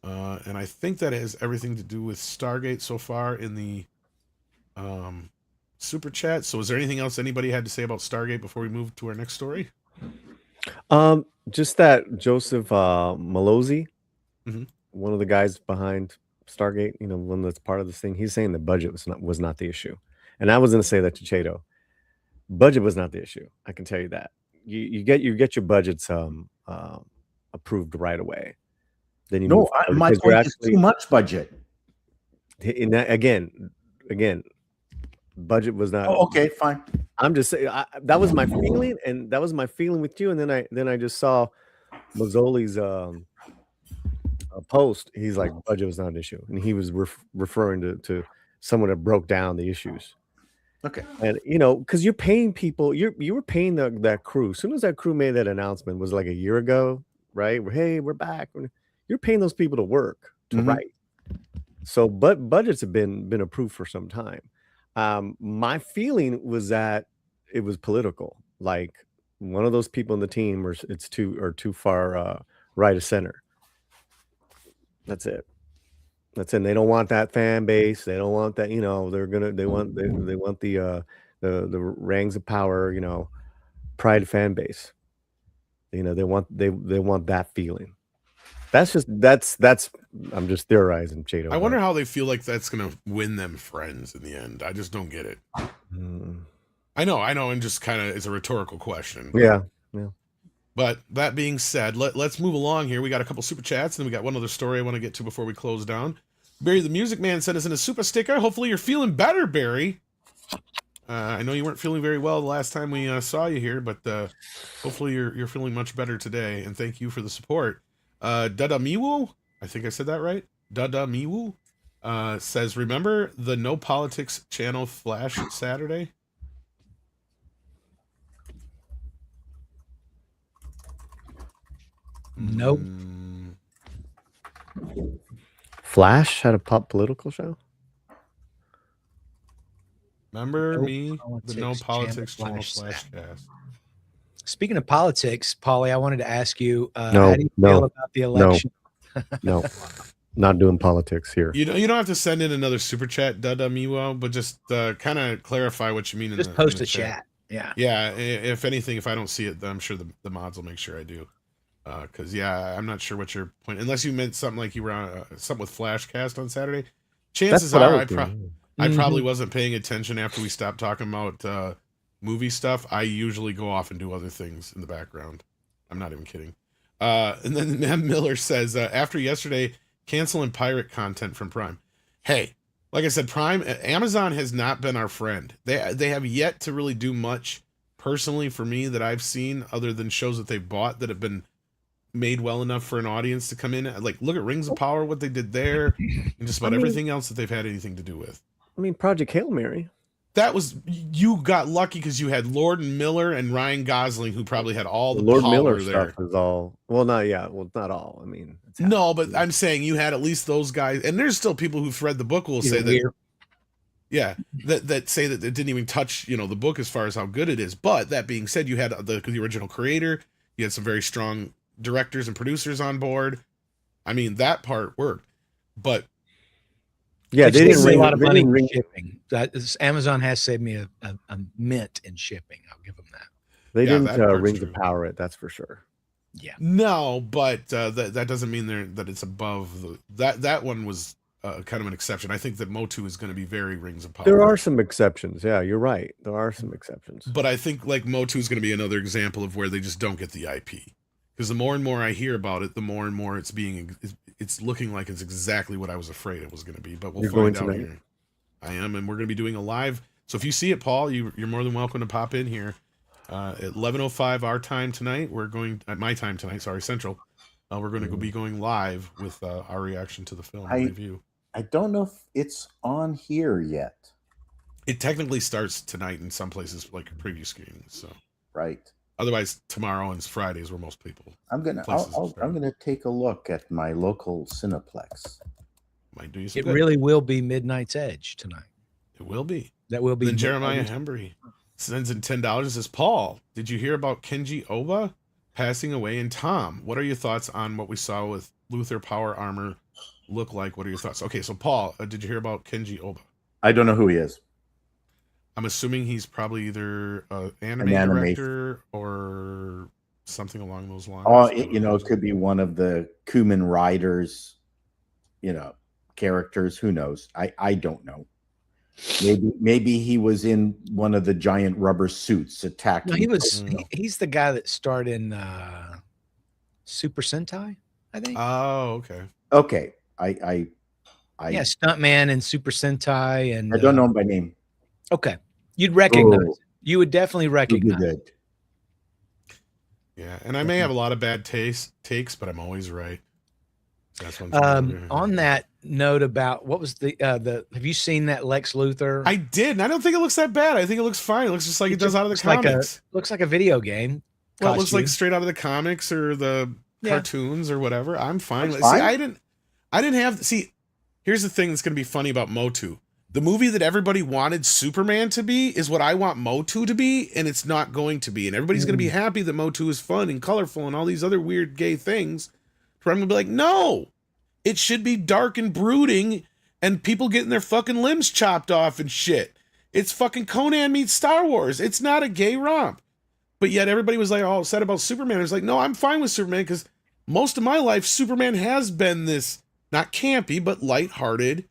And I think that has everything to do with Stargate so far in the super chat. So is there anything else anybody had to say about Stargate before we move to our next story? Just that Joseph Malozzi, Mm-hmm. one of the guys behind Stargate, one that's part of this thing, he's saying the budget was not the issue. And I was going to say that to Chato. Budget was not the issue. I can tell you that. You get your budgets approved right away. Then you my point is too much budget. And again, budget was not. Oh, okay, fine. I'm just saying that was my feeling, and that was my feeling with you. And then I just saw Mazzoli's post. He's like, budget was not an issue, and he was referring to someone that broke down the issues. Okay, and because you're paying people, you were paying that crew. As soon as that crew made that announcement, was like a year ago, right? Hey, we're back. You're paying those people to work, to write. So, but budgets have been approved for some time. My feeling was that it was political. Like one of those people in the team, or it's too far right of center. That's it. That's it. They don't want that fan base. They don't want that. They want the rings of power. Pride fan base. They want that feeling. That's I'm just theorizing, Chato. I wonder how they feel like that's going to win them friends in the end. I just don't get it. I know, and just kind of it's a rhetorical question. Yeah. But that being said, let's move along here. We got a couple super chats, and then we got one other story I want to get to before we close down. Barry the Music Man sent us in a super sticker. Hopefully you're feeling better, Barry. I know you weren't feeling very well the last time we saw you here, but hopefully you're feeling much better today, and thank you for the support. Dada Miwu, I think I said that right. Dada Miwu says, remember the No Politics channel Flash Saturday? Nope. Flash had a pop political show. Remember the No Politics channel Flash cast. Speaking of politics, Paulie, I wanted to ask you, how do you feel about the election? No, not doing politics here. You don't have to send in another super chat, Dada Miwo, but just kind of clarify what you mean. Just post a chat. Yeah. Yeah. If anything, if I don't see it, then I'm sure the mods will make sure I do. Because I'm not sure what your point. Unless you meant something like you were on something with Flashcast on Saturday. Chances are, I probably wasn't paying attention after we stopped talking about movie stuff. I usually go off and do other things in the background. I'm not even kidding. And then Matt Miller says, after yesterday, canceling pirate content from Prime. Hey, like I said, Amazon has not been our friend. They have yet to really do much personally for me that I've seen, other than shows that they've bought that have been made well enough for an audience to come in. Like, look at Rings of Power, what they did there, and just about everything else that they've had anything to do with. I mean, Project Hail Mary. That was, you got lucky because you had Lord and Miller and Ryan Gosling, who probably had all the Lord power Miller there. Stuff is all not all. I mean, no, but I'm saying you had at least those guys, and there's still people who've read the book will say that. Yeah, that say that it didn't even touch, the book as far as how good it is. But that being said, you had the original creator, you had some very strong directors and producers on board. I mean, that part worked, but yeah, they didn't ring a lot of money in shipping. Amazon has saved me a mint in shipping. I'll give them that. They didn't Rings of Power it, that's for sure. Yeah, no, but that doesn't mean that it's above that one was kind of an exception. I think that Motu is going to be very Rings of Power. There are some exceptions. Yeah, you're right. There are some exceptions. But I think like Motu is going to be another example of where they just don't get the IP. Because the more and more I hear about it, the more and more it's looking like it's exactly what I was afraid it was going to be. But we'll find out here. I am, and we're going to be doing a live. So if you see it, Paul, you're more than welcome to pop in here at 11:05 our time tonight. We're going at my time tonight. Sorry, Central. We're going to be going live with our reaction to the film review. I don't know if it's on here yet. It technically starts tonight in some places, like preview screenings. So right. Otherwise, tomorrow and Friday is where most people. I'm gonna take a look at my local Cineplex. Might do you it really will be Midnight's Edge tonight. It will be. That will be. Then Jeremiah Hembry sends in $10 and says, Paul, did you hear about Kenji Oba passing away? And Tom, what are your thoughts on what we saw with Luther Power Armor look like? What are your thoughts? Okay, so Paul, did you hear about Kenji Oba? I don't know who he is. I'm assuming he's probably either an anime director or something along those lines. Oh, it could be one of the Kamen Riders, characters. Who knows? I don't know. Maybe he was in one of the giant rubber suits attacking. No, he was. He's the guy that starred in Super Sentai, I think. Oh, okay. Okay. Stuntman in Super Sentai, and I don't know him by name. Okay, you'd recognize it. You would definitely recognize it. Yeah, and I may have a lot of bad takes, but I'm always right. That's what on that note about what was the have you seen that Lex Luthor? I did, and I don't think it looks that bad. I think it looks fine. It looks just like it does out of the comics. Looks like a video game. Well, it looks like straight out of the comics or the cartoons or whatever. I'm fine. See, I didn't have. See, here's the thing that's going to be funny about Motu. The movie that everybody wanted Superman to be is what I want Motu to be, and it's not going to be. And everybody's going to be happy that Motu is fun and colorful and all these other weird gay things. Where I'm going to be like, no, it should be dark and brooding and people getting their fucking limbs chopped off and shit. It's fucking Conan meets Star Wars. It's not a gay romp. But yet everybody was like all upset about Superman. I was like, no, I'm fine with Superman because most of my life, Superman has been this, not campy, but lighthearted,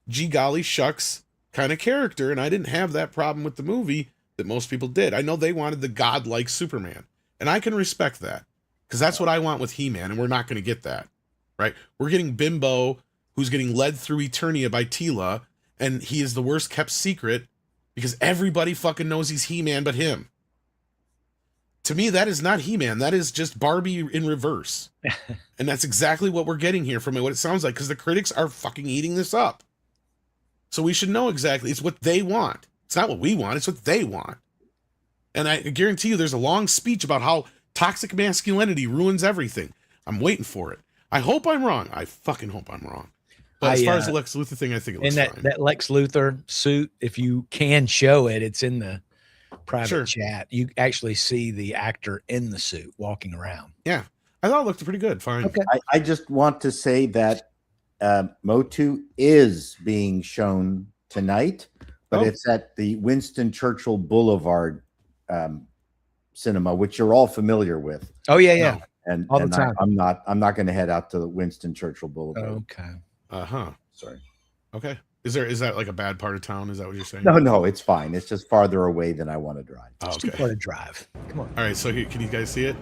gee golly shucks kind of character, and I didn't have that problem with the movie that most people did. I know they wanted the godlike Superman, and I can respect that because that's what I want with He-Man, and we're not going to get that, right? We're getting Bimbo, who's getting led through Eternia by Tila, and he is the worst kept secret because everybody fucking knows he's He-Man but him. To me, that is not He-Man. That is just Barbie in reverse. And that's exactly what we're getting here from it, what it sounds like, because the critics are fucking eating this up. So we should know exactly. It's what they want. It's not what we want. It's what they want. And I guarantee you there's a long speech about how toxic masculinity ruins everything. I'm waiting for it. I hope I'm wrong. I fucking hope I'm wrong. But as far as the Lex Luthor thing, I think it looks fine. That Lex Luthor suit, if you can show it, it's in the private chat. You actually see the actor in the suit walking around. Yeah. I thought it looked pretty good. Fine. Okay. I just want to say that Motu is being shown tonight, but it's at the Winston Churchill Boulevard cinema, which you're all familiar with. Oh, yeah. and all the time. I'm not going to head out to Winston Churchill Boulevard. Okay. Sorry. Okay. Is that like a bad part of town? Is that what you're saying? No, it's fine. It's just farther away than I want to drive. It's too far to drive. Come on. All right. So can you guys see it?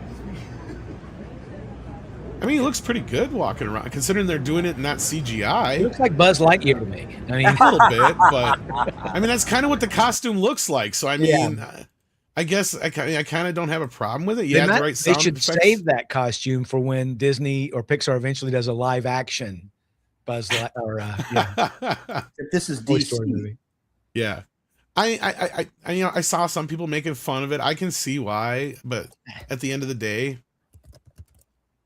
I mean, he looks pretty good walking around, considering they're doing it in not CGI. It looks like Buzz Lightyear to me. I mean, a little bit, but I mean that's kind of what the costume looks like. So I mean, I guess I kind of don't have a problem with it. You have the right sound They should effects. save that costume for when Disney or Pixar eventually does a live action Buzz Lightyear. This is Toy Story DC. movie. Yeah. I I saw some people making fun of it. I can see why, but at the end of the day,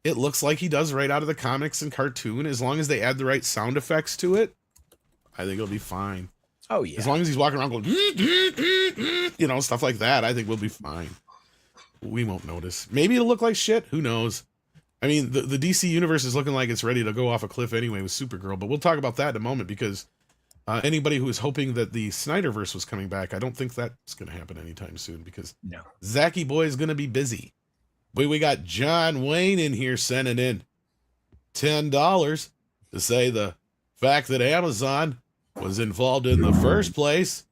it looks like he does right out of the comics and cartoon. As long as they add the right sound effects to it, I think it'll be fine. Oh yeah. As long as he's walking around going, stuff like that, I think we'll be fine. We won't notice. Maybe it'll look like shit. Who knows? I mean, the DC universe is looking like it's ready to go off a cliff anyway with Supergirl, but we'll talk about that in a moment because anybody who was hoping that the Snyderverse was coming back, I don't think that's going to happen anytime soon because Zachy Boy is going to be busy. We got John Wayne in here sending in $10 to say the fact that Amazon was involved in the first place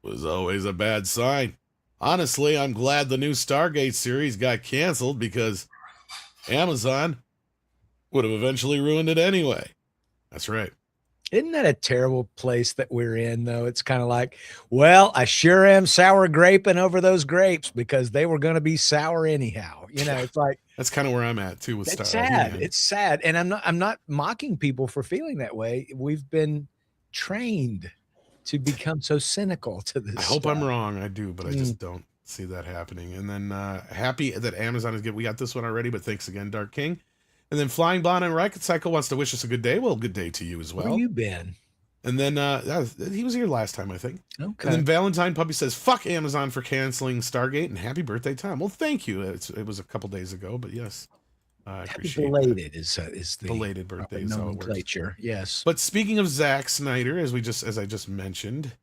was always a bad sign. Honestly, I'm glad the new Stargate series got canceled because Amazon would have eventually ruined it anyway. That's right. Isn't that a terrible place that we're in, though? It's kind of like, well, I sure am sour graping over those grapes because they were going to be sour anyhow. It's like that's kind of where I'm at too with Stargate. It's sad. It's sad, and I'm not mocking people for feeling that way. We've been trained to become so cynical to this. I hope I'm wrong. I do, but I just don't see that happening. And then happy that Amazon is good. We got this one already, but thanks again, Dark King. And then Flying Blonde and Rocket Cycle wants to wish us a good day. Well, good day to you as well. Where you been? And then he was here last time, I think. Okay. And then Valentine Puppy says, fuck Amazon for canceling Stargate and happy birthday, Tom. Well, thank you. It was a couple days ago, but yes. I appreciate belated that. is the belated birthday nomenclature. Yes. But speaking of Zack Snyder, as I just mentioned,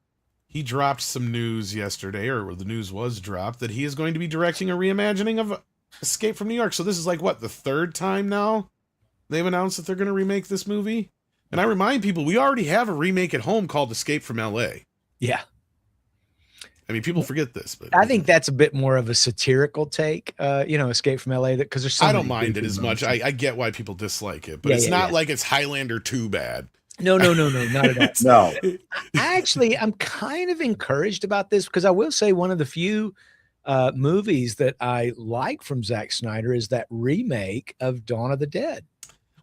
he dropped some news yesterday, or the news was dropped, that he is going to be directing a reimagining of Escape from New York. So this is like what, the third time now they've announced that they're going to remake this movie? And I remind people, we already have a remake at home called Escape from LA. Yeah. I mean, people forget this, but I think that's a bit more of a satirical take, Escape from LA, because there's I don't mind it as much. I get why people dislike it, but it's not like it's Highlander 2 bad. No, not at all. No. I'm kind of encouraged about this because I will say one of the few movies that I like from Zack Snyder is that remake of Dawn of the Dead.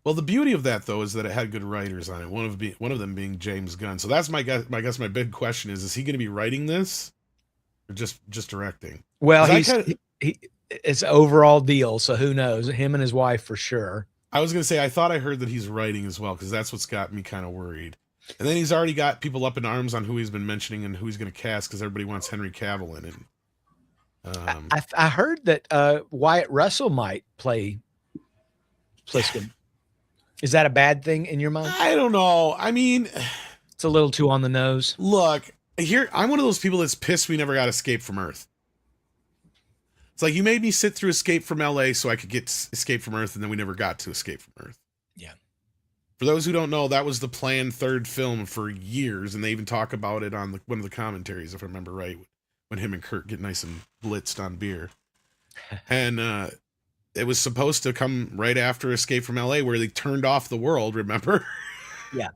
Well, the beauty of that though is that it had good writers on it. One of them being James Gunn. So that's my guess. My big question is he going to be writing this or just directing? Well, it's an overall deal. So who knows? Him and his wife for sure. I was going to say I thought I heard that he's writing as well because that's what's got me kind of worried. And then he's already got people up in arms on who he's been mentioning and who he's going to cast because everybody wants Henry Cavill in it. I heard that Wyatt Russell might play Pliskin. Is that a bad thing in your mind? I don't know. I mean, it's a little too on the nose. Look, here I'm one of those people that's pissed we never got Escape from Earth. It's like you made me sit through Escape from LA so I could get Escape from Earth, and then we never got to Escape from Earth. Yeah. For those who don't know, that was the planned third film for years, and they even talk about it on one of the commentaries, if I remember right, when him and Kurt get nice and blitzed on beer. And it was supposed to come right after Escape from LA, where they turned off the world, remember? Yeah.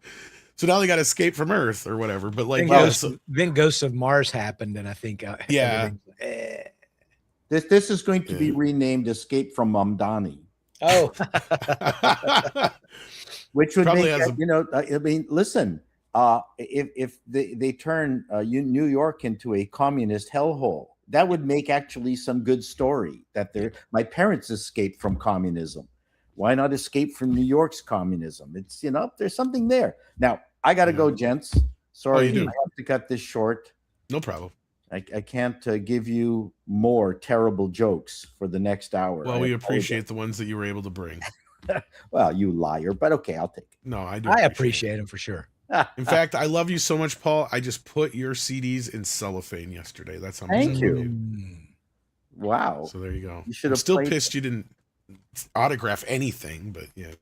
So now they got Escape from Earth or whatever. But like, then Ghosts of Mars happened, and I think This is going to be renamed Escape from Mamdani. Oh. Which would make, I mean, listen, if they turn New York into a communist hellhole, that would make actually some good story that my parents escaped from communism. Why not escape from New York's communism? It's, there's something there. Now, I got to go, gents. Sorry, I have to cut this short. No problem. I can't give you more terrible jokes for the next hour. Well, we appreciate the ones that you were able to bring. Well, you liar, but okay, I'll take it. No, I do. I appreciate them for sure. In fact, I love you so much, Paul. I just put your CDs in cellophane yesterday. That's how much Thank I you. love you. Wow. So there you go. You should have still pissed you didn't autograph anything, but yeah.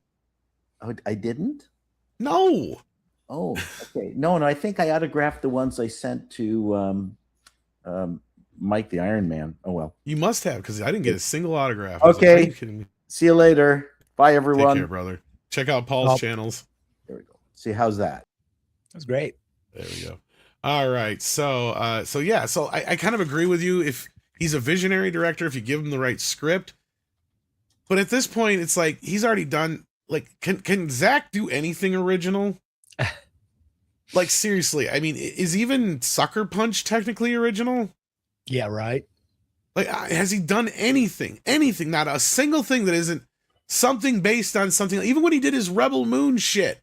Oh, I didn't? No. Oh, okay. No, I think I autographed the ones I sent to Mike the Iron Man. Oh, well. You must have, because I didn't get a single autograph. Okay. Are you kidding me? See you later. Bye, everyone. Take care, brother. Check out Paul's channels. There we go. See, how's that? That's great. There we go. All right. So I kind of agree with you. If he's a visionary director, if you give him the right script, but at this point, it's like he's already done. Like, can Zach do anything original? Like, seriously, I mean, is even Sucker Punch technically original? Yeah, right. Like, has he done anything? Anything? Not a single thing that isn't something based on something. Even when he did his Rebel Moon shit,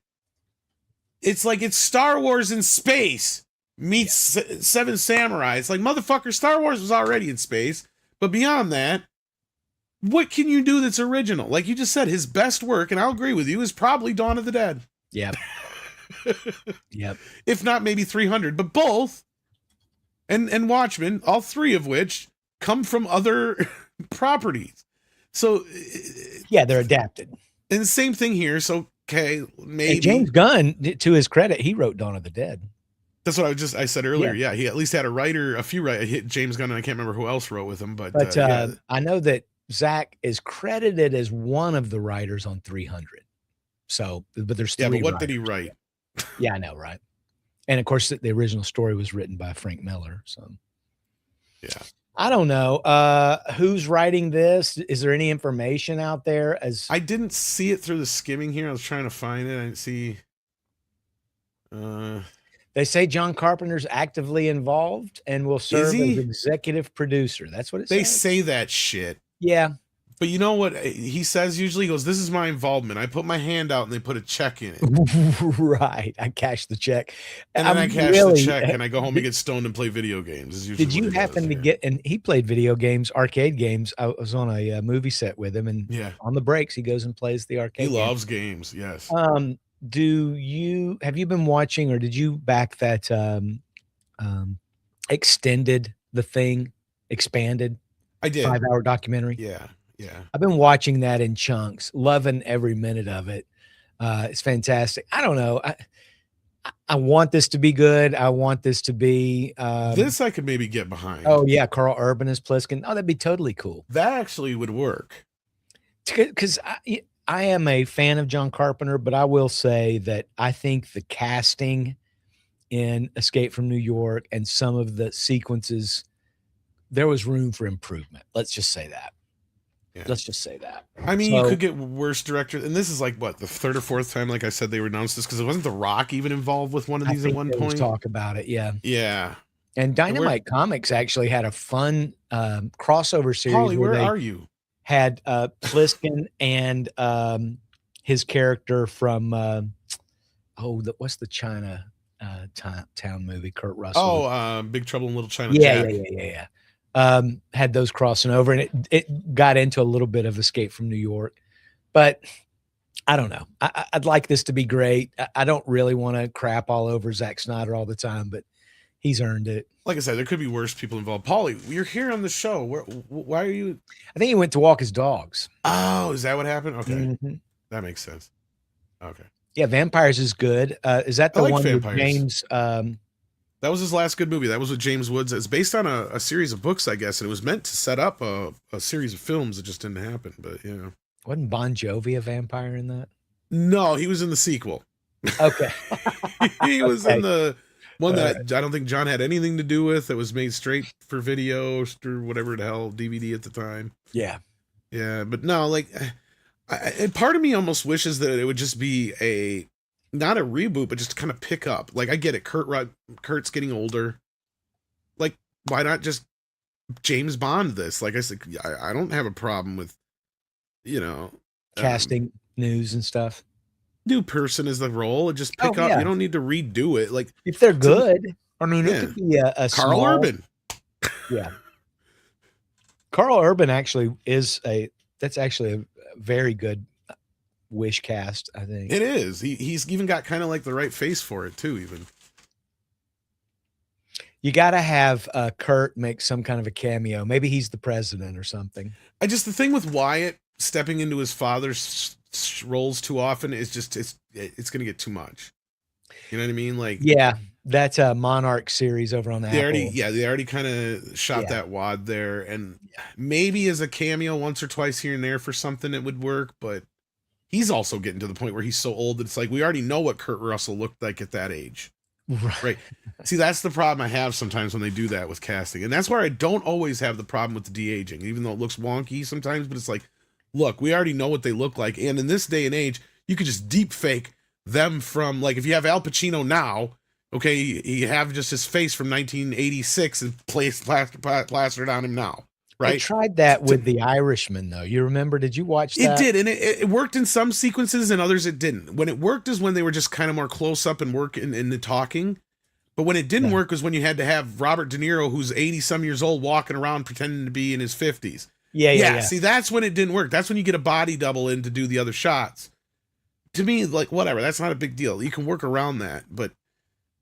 it's like it's Star Wars in space meets Seven Samurai. It's like, motherfucker, Star Wars was already in space, but beyond that, what can you do that's original? Like you just said, his best work, and I'll agree with you, is probably Dawn of the Dead. Yep. Yep. If not maybe 300, but both, and Watchmen, all three of which come from other properties. So yeah, they're adapted. And the same thing here. So okay, maybe and James Gunn, to his credit, he wrote Dawn of the Dead. That's what I said earlier. Yeah, he at least had a few writers. James Gunn, and I can't remember who else wrote with him, but I know that Zach is credited as one of the writers on 300. So, but there's three. Yeah, but what did he write? Yeah, I know, right? And of course, the original story was written by Frank Miller. So, yeah, I don't know who's writing this. Is there any information out there? As I didn't see it through the skimming here. I was trying to find it. I didn't see. They say John Carpenter's actively involved and will serve as executive producer. That's what it says. They say that shit. Yeah. But you know what he says usually? He goes, this is my involvement. I put my hand out and they put a check in it. Right. I cash the check. And then I cash the check and I go home and get stoned and play video games. Did you happen to get, and he played video games, arcade games. I was on a movie set with him, and on the breaks, he goes and plays the arcade He loves games, yes. Have you been watching, or did you back that extended The Thing, expanded? I did. 5-hour documentary. Yeah. Yeah. I've been watching that in chunks, loving every minute of it. It's fantastic. I don't know. I want this to be good. I want this to be this I could maybe get behind. Oh yeah, Carl Urban as Pliskin. Oh, that'd be totally cool. That actually would work. Because I am a fan of John Carpenter, but I will say that I think the casting in Escape from New York and some of the sequences, there was room for improvement. Let's just say that. Yeah. Let's just say that. I mean, you could get worse directors, and this is like what, the third or fourth time, like I said, they announced this, because it wasn't The Rock even involved with one of these at one point. Talk about it, yeah, yeah. And Dynamite Comics actually had a fun crossover series. Holly, where are you? Had Pliskin and his character from what's the China town movie? Kurt Russell. Oh, Big Trouble in Little China. Yeah. Had those crossing over, and it got into a little bit of Escape from New York, but I don't know. I'd like this to be great. I don't really want to crap all over Zack Snyder all the time, but he's earned it. Like I said, there could be worse people involved. Paulie, you're here on the show. Why are you? I think he went to walk his dogs. Oh, is that what happened? Okay, that makes sense. Okay. Yeah, Vampires is good. Is that the one with James? That was his last good movie. That was with James Woods. It's based on a series of books, I guess, and it was meant to set up a series of films. It just didn't happen, but yeah. Wasn't Bon Jovi a vampire in that? No, he was in the sequel. Okay. He was in the one that I don't think John had anything to do with. That was made straight for video or whatever the hell, DVD at the time. Yeah. Yeah, but no, like, part of me almost wishes that it would just be not a reboot, but just kind of pick up. Like, I get it. Kurt's getting older. Like, why not just James Bond this? Like I said, I don't have a problem with, casting news and stuff. New person is the role, and just pick up. Yeah. You don't need to redo it. Like, if they're good, I mean, it could be a Carl Urban. Yeah. Carl Urban actually that's actually a very good Wish cast, I think. It is. He's even got kind of like the right face for it too, even. You got to have Kurt make some kind of a cameo. Maybe he's the president or something. The thing with Wyatt stepping into his father's roles too often is just it's going to get too much. You know what I mean? Like, yeah, that's a Monarch series over on Apple. They already kind of shot that wad there, and maybe as a cameo once or twice here and there for something it would work, but he's also getting to the point where he's so old that it's like we already know what Kurt Russell looked like at that age. Right. See, that's the problem I have sometimes when they do that with casting. And that's where I don't always have the problem with the de-aging, even though it looks wonky sometimes, but it's like, look, we already know what they look like. And in this day and age, you could just deep fake them from, like, if you have Al Pacino now, okay, you have just his face from 1986 and plastered on him now. Right. They tried that with The Irishman, though. You remember? Did you watch that? It did, and it worked in some sequences, and others it didn't. When it worked is when they were just kind of more close up and work in the talking. But when it didn't work was when you had to have Robert De Niro, who's 80-some years old, walking around pretending to be in his 50s. Yeah. See, that's when it didn't work. That's when you get a body double in to do the other shots. To me, like, whatever, that's not a big deal. You can work around that. But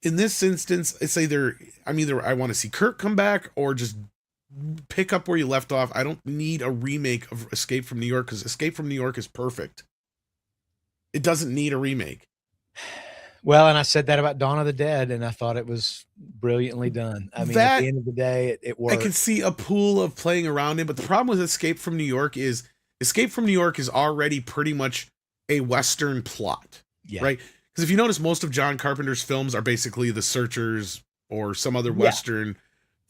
in this instance, it's either I want to see Kurt come back or just pick up where you left off. I don't need a remake of Escape from New York because Escape from New York is perfect. It doesn't need a remake. Well, and I said that about Dawn of the Dead, and I thought it was brilliantly done. I mean, at the end of the day, it worked. I can see a pool of playing around it, but the problem with Escape from New York is already pretty much a Western plot, right? Because if you notice, most of John Carpenter's films are basically The Searchers or some other Western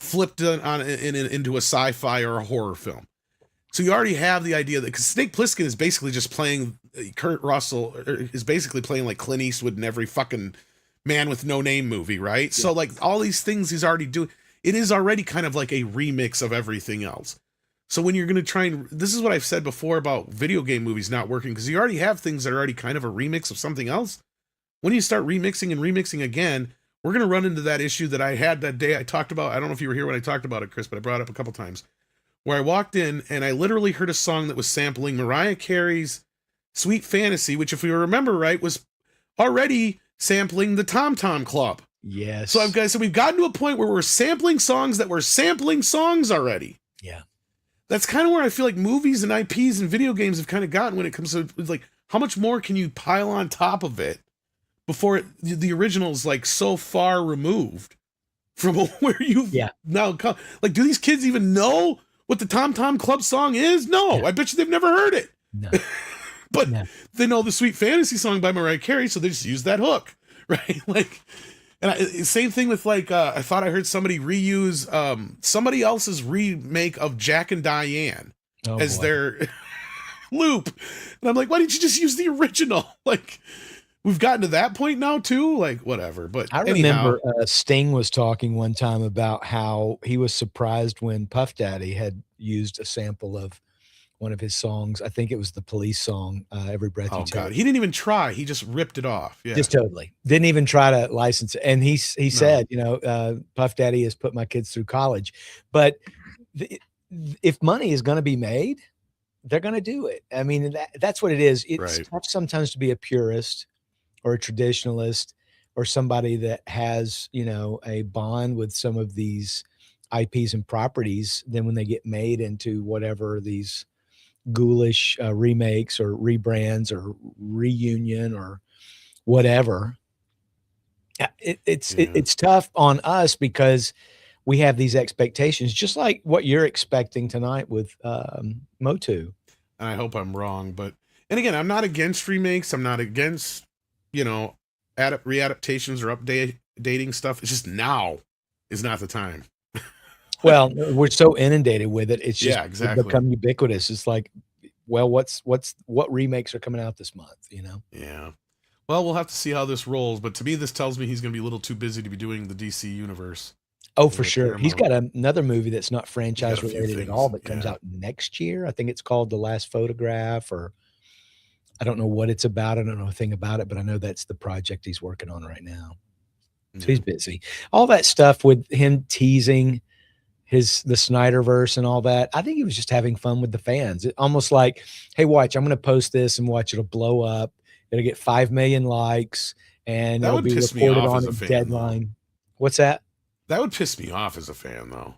flipped into a sci-fi or a horror film. So you already have the idea that, because Snake Plissken is basically just playing Kurt Russell, is basically playing like Clint Eastwood in every fucking Man with No Name movie, right? Yeah. So like all these things he's already doing, it is already kind of like a remix of everything else. So when you're going to try and, this is what I've said before about video game movies not working, because you already have things that are already kind of a remix of something else. When you start remixing again, we're going to run into that issue that I had that day I talked about. I don't know if you were here when I talked about it, Chris, but I brought it up a couple times, where I walked in and I literally heard a song that was sampling Mariah Carey's Sweet Fantasy, which, if we remember right, was already sampling the Tom Tom Club. Yes. So we've gotten to a point where we're sampling songs that were sampling songs already. Yeah. That's kind of where I feel like movies and IPs and video games have kind of gotten when it comes to, like, how much more can you pile on top of it before the original's like so far removed from where you've now come. Like, do these kids even know what the Tom Tom Club song is? No, I bet you they've never heard it. No. But they know the Sweet Fantasy song by Mariah Carey, so they just use that hook, right? Like, and same thing with, like, I thought I heard somebody reuse somebody else's remake of Jack and Diane as their loop, and I'm like, why didn't you just use the original? Like, we've gotten to that point now too, like, whatever. But I remember Sting was talking one time about how he was surprised when Puff Daddy had used a sample of one of his songs. I think it was the Police song, Every Breath You Take. God, he didn't even try. He just ripped it off. Yeah, just totally didn't even try to license it. And he said, you know, Puff Daddy has put my kids through college, but if money is going to be made, they're going to do it. I mean, that's what it is. It's tough sometimes to be a purist or a traditionalist or somebody that has, you know, a bond with some of these IPs and properties. Then when they get made into whatever these ghoulish remakes or rebrands or reunion or whatever, it's tough on us because we have these expectations, just like what you're expecting tonight with Motu. And I hope I'm wrong, but, and again, I'm not against remakes. I'm not against, you know, readaptations or updating stuff. It's just now is not the time. Well, we're so inundated with it. It's just exactly become ubiquitous. It's like, well, what remakes are coming out this month, you know? Yeah. Well, we'll have to see how this rolls, but to me, this tells me he's going to be a little too busy to be doing the DC universe. Oh, for sure. He's got another movie that's not franchise related at all, but comes out next year. I think it's called The Last Photograph, or I don't know what it's about. I don't know a thing about it, but I know that's the project he's working on right now. So he's busy. All that stuff with him teasing the Snyderverse and all that, I think he was just having fun with the fans. It almost like, hey, watch, I'm going to post this and watch, it'll blow up. It'll get 5 million likes and it'll be reported on a deadline. What's that? That would piss me off as a fan, though.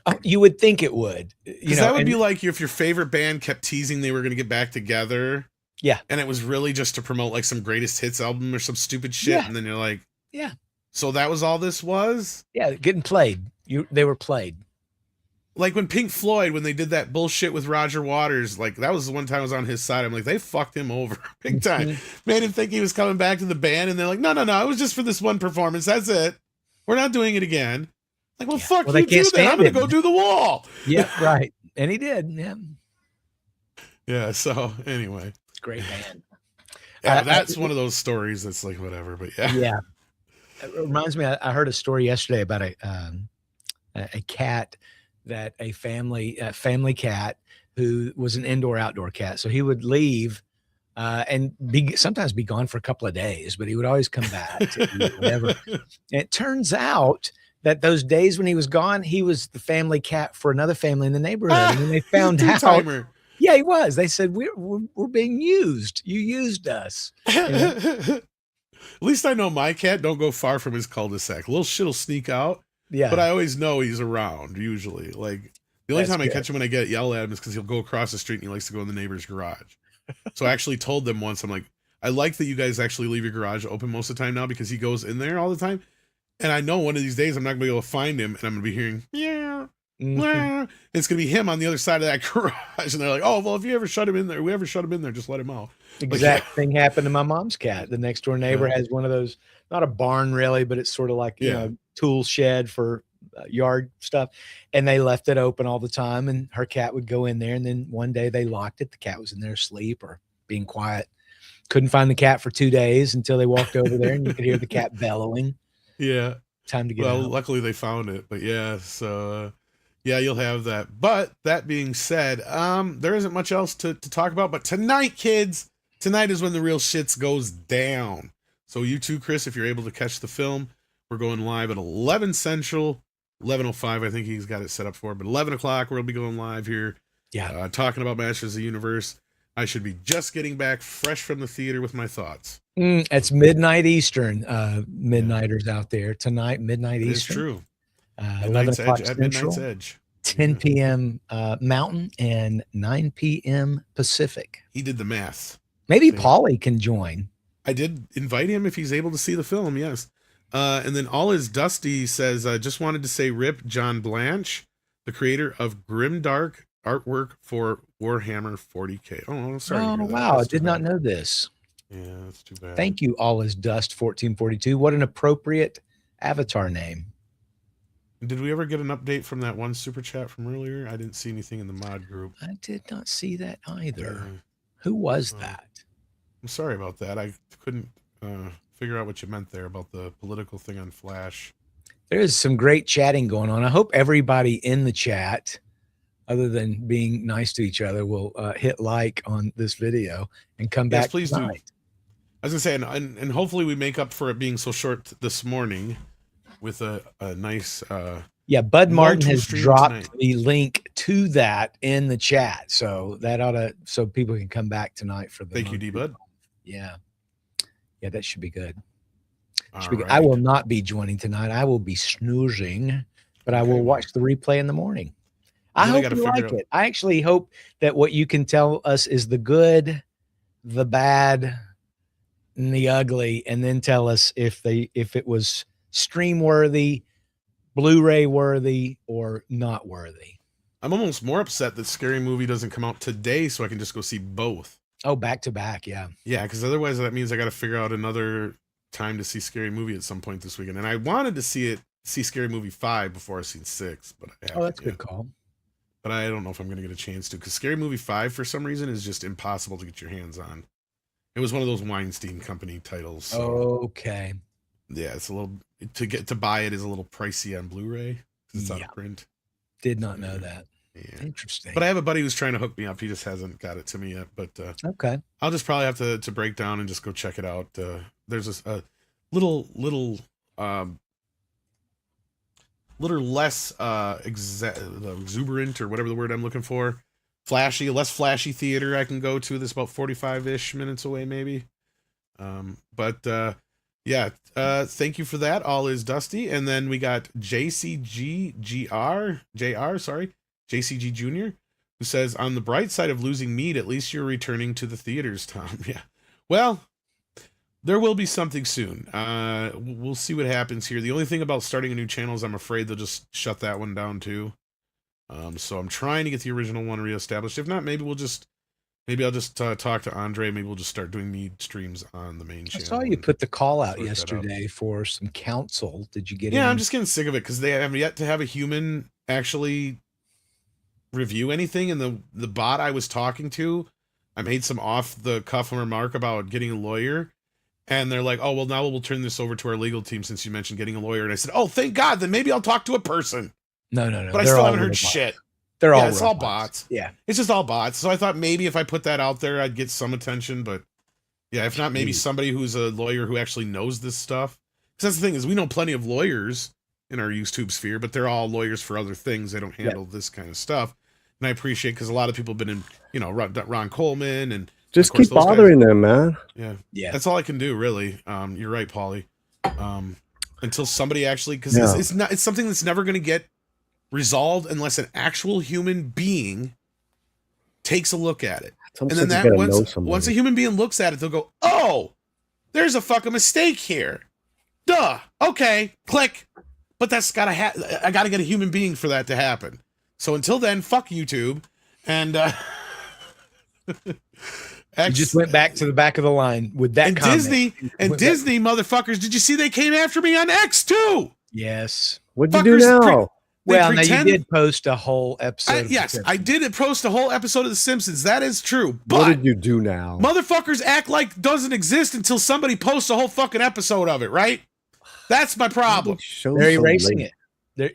Oh, you would think it would. Because that would be like if your favorite band kept teasing they were going to get back together. Yeah. And it was really just to promote like some greatest hits album or some stupid shit. Yeah. And then you're like, yeah. So that was all this was? Yeah, getting played. They were played. Like when Pink Floyd, when they did that bullshit with Roger Waters, like that was the one time I was on his side. I'm like, they fucked him over big time. Made him think he was coming back to the band. And they're like, no, it was just for this one performance. That's it. We're not doing it again. Like, well, fuck you do that. I'm going to go do the Wall. Yeah, right. And he did. Yeah. Yeah. So anyway. Great band. Yeah, that's one of those stories that's like whatever, but yeah. Yeah. It reminds me, I heard a story yesterday about a cat that a family cat who was an indoor-outdoor cat. So he would leave and sometimes be gone for a couple of days, but he would always come back to eat whatever. And it turns out that those days when he was gone, he was the family cat for another family in the neighborhood. And then they found out. Yeah, he was. They said, we're being used. You used us. At least I know my cat don't go far from his cul-de-sac. Little shit will sneak out. Yeah. But I always know he's around, usually. Like, the only time I catch him when I get yelled at him is because he'll go across the street and he likes to go in the neighbor's garage. So I actually told them once, I'm like, I like that you guys actually leave your garage open most of the time now because he goes in there all the time. And I know one of these days I'm not going to be able to find him and I'm going to be hearing, yeah. Mm-hmm. It's going to be him on the other side of that garage. And they're like, oh, well, if you ever shut him in there, just let him out. Exact thing happened to my mom's cat. The next door neighbor has one of those, not a barn really, but it's sort of like, you know, tool shed for yard stuff. And they left it open all the time. And her cat would go in there. And then one day they locked it. The cat was in there asleep or being quiet. Couldn't find the cat for 2 days until they walked over there and you could hear the cat bellowing. Yeah. Time to get out. Luckily they found it. But yeah, so yeah, you'll have that. But that being said, there isn't much else to talk about. But tonight, kids, tonight is when the real shits goes down. So you too, Chris, if you're able to catch the film, we're going live at 11 Central, 11:05. I think he's got it set up for. But 11 o'clock, we'll be going live here. Yeah. Talking about Masters of the Universe. I should be just getting back fresh from the theater with my thoughts. It's midnight Eastern. Midnighters out there tonight, midnight Eastern. It's true. 11 o'clock at Central, Midnight's Edge. 10 p.m. Mountain, and 9 p.m. Pacific. He did the math. Maybe Paulie can join. I did invite him if he's able to see the film, yes. And then All Is Dusty says, just wanted to say rip John Blanche, the creator of grimdark artwork for Warhammer 40K. Oh, sorry. Oh, wow. I did not know this. Yeah, that's too bad. Thank you, All Is Dust 1442. What an appropriate avatar name. Did we ever get an update from that one super chat from earlier? I didn't see anything in the mod group. I did not see that either. Who was that? I'm sorry about that. I couldn't figure out what you meant there about the political thing on Flash. There is some great chatting going on. I hope everybody in the chat, other than being nice to each other, will hit like on this video and come back. Yes, please tonight. do. I was gonna say, and hopefully we make up for it being so short this morning with a nice. Bud Martin has dropped the link to that in the chat, so that so people can come back tonight for the. Thank you, D-Bud. Yeah, that should be good. Right. I will not be joining tonight. I will be snoozing, but I will watch the replay in the morning. I hope you like it. I actually hope that what you can tell us is the good, the bad, and the ugly, and then tell us if it was stream worthy, Blu-ray worthy, or not worthy. I'm almost more upset that Scary Movie doesn't come out today, so I can just go see both. Oh, back to back, yeah. Yeah, because otherwise that means I got to figure out another time to see Scary Movie at some point this weekend. And I wanted to see Scary Movie 5 before I seen 6, but I haven't that's a good call. But I don't know if I'm going to get a chance to, because Scary Movie 5 for some reason is just impossible to get your hands on. It was one of those Weinstein Company titles. So, okay. Yeah, it's a little to buy it is a little pricey on Blu-ray. It's out of print. Did not know that. Yeah. Interesting. But I have a buddy who's trying to hook me up. He just hasn't got it to me yet. But okay, I'll just probably have to break down and just go check it out. There's a little less exuberant, or whatever the word I'm looking for, less flashy theater I can go to that's about 45-ish minutes away maybe. But Yeah. Thank you for that. All is Dusty. And then we got JCG Jr., who says, on the bright side of losing meat, at least you're returning to the theaters, Tom. Yeah. Well, there will be something soon. We'll see what happens here. The only thing about starting a new channel is I'm afraid they'll just shut that one down too. So I'm trying to get the original one reestablished. If not, maybe I'll just talk to Andre. Maybe we'll just start doing mead streams on the main channel. I saw you put the call out yesterday for some counsel. Did you get? Yeah, I'm just getting sick of it because they have yet to have a human actually review anything. And the bot I was talking to, I made some off the cuff remark about getting a lawyer, and they're like, "Oh, well, now we'll turn this over to our legal team since you mentioned getting a lawyer." And I said, "Oh, thank God. Then maybe I'll talk to a person." No. But I still haven't heard shit. They're all it's all bots. Yeah. It's just all bots. So I thought maybe if I put that out there, I'd get some attention. But yeah, if not, maybe somebody who's a lawyer who actually knows this stuff. Because that's the thing is we know plenty of lawyers in our YouTube sphere, but they're all lawyers for other things. They don't handle this kind of stuff. And I appreciate because a lot of people have been in, Ron Coleman and just keep bothering them, man. Yeah. That's all I can do, really. You're right, Paulie. Until somebody actually, because it's something that's never going to get resolved unless an actual human being takes a look at it. And then that once a human being looks at it, they'll go, "Oh, there's a fucking mistake here. Duh. Okay, click." But that's I gotta get a human being for that to happen. So until then, fuck YouTube. And you just went back to the back of the line with that comment. Disney motherfuckers, did you see they came after me on X too? Yes. What'd you do now? Well, now you did post a whole episode. Yes, I did post a whole episode of The Simpsons. That is true. But what did you do now? Motherfuckers act like it doesn't exist until somebody posts a whole fucking episode of it, right? That's my problem. They're erasing it.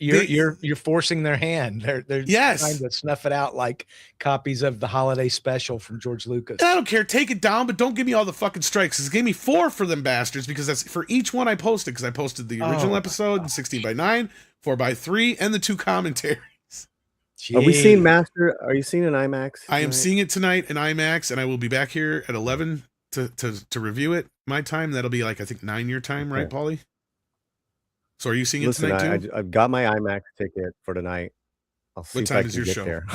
You're forcing their hand. They're trying to snuff it out like copies of the holiday special from George Lucas. I don't care. Take it down, but don't give me all the fucking strikes. It gave me 4 for them bastards because that's for each one I posted. Because I posted the original episode, 16:9, 4:3, and the 2 commentaries. Jeez. Are we seeing Master? Are you seeing an IMAX? I am seeing it tonight in IMAX, and I will be back here at 11 to review it. My time. That'll be like I think 9 your time, right, Paulie? So are you seeing it tonight too? I've got my IMAX ticket for tonight. I'll see what time is your show? There.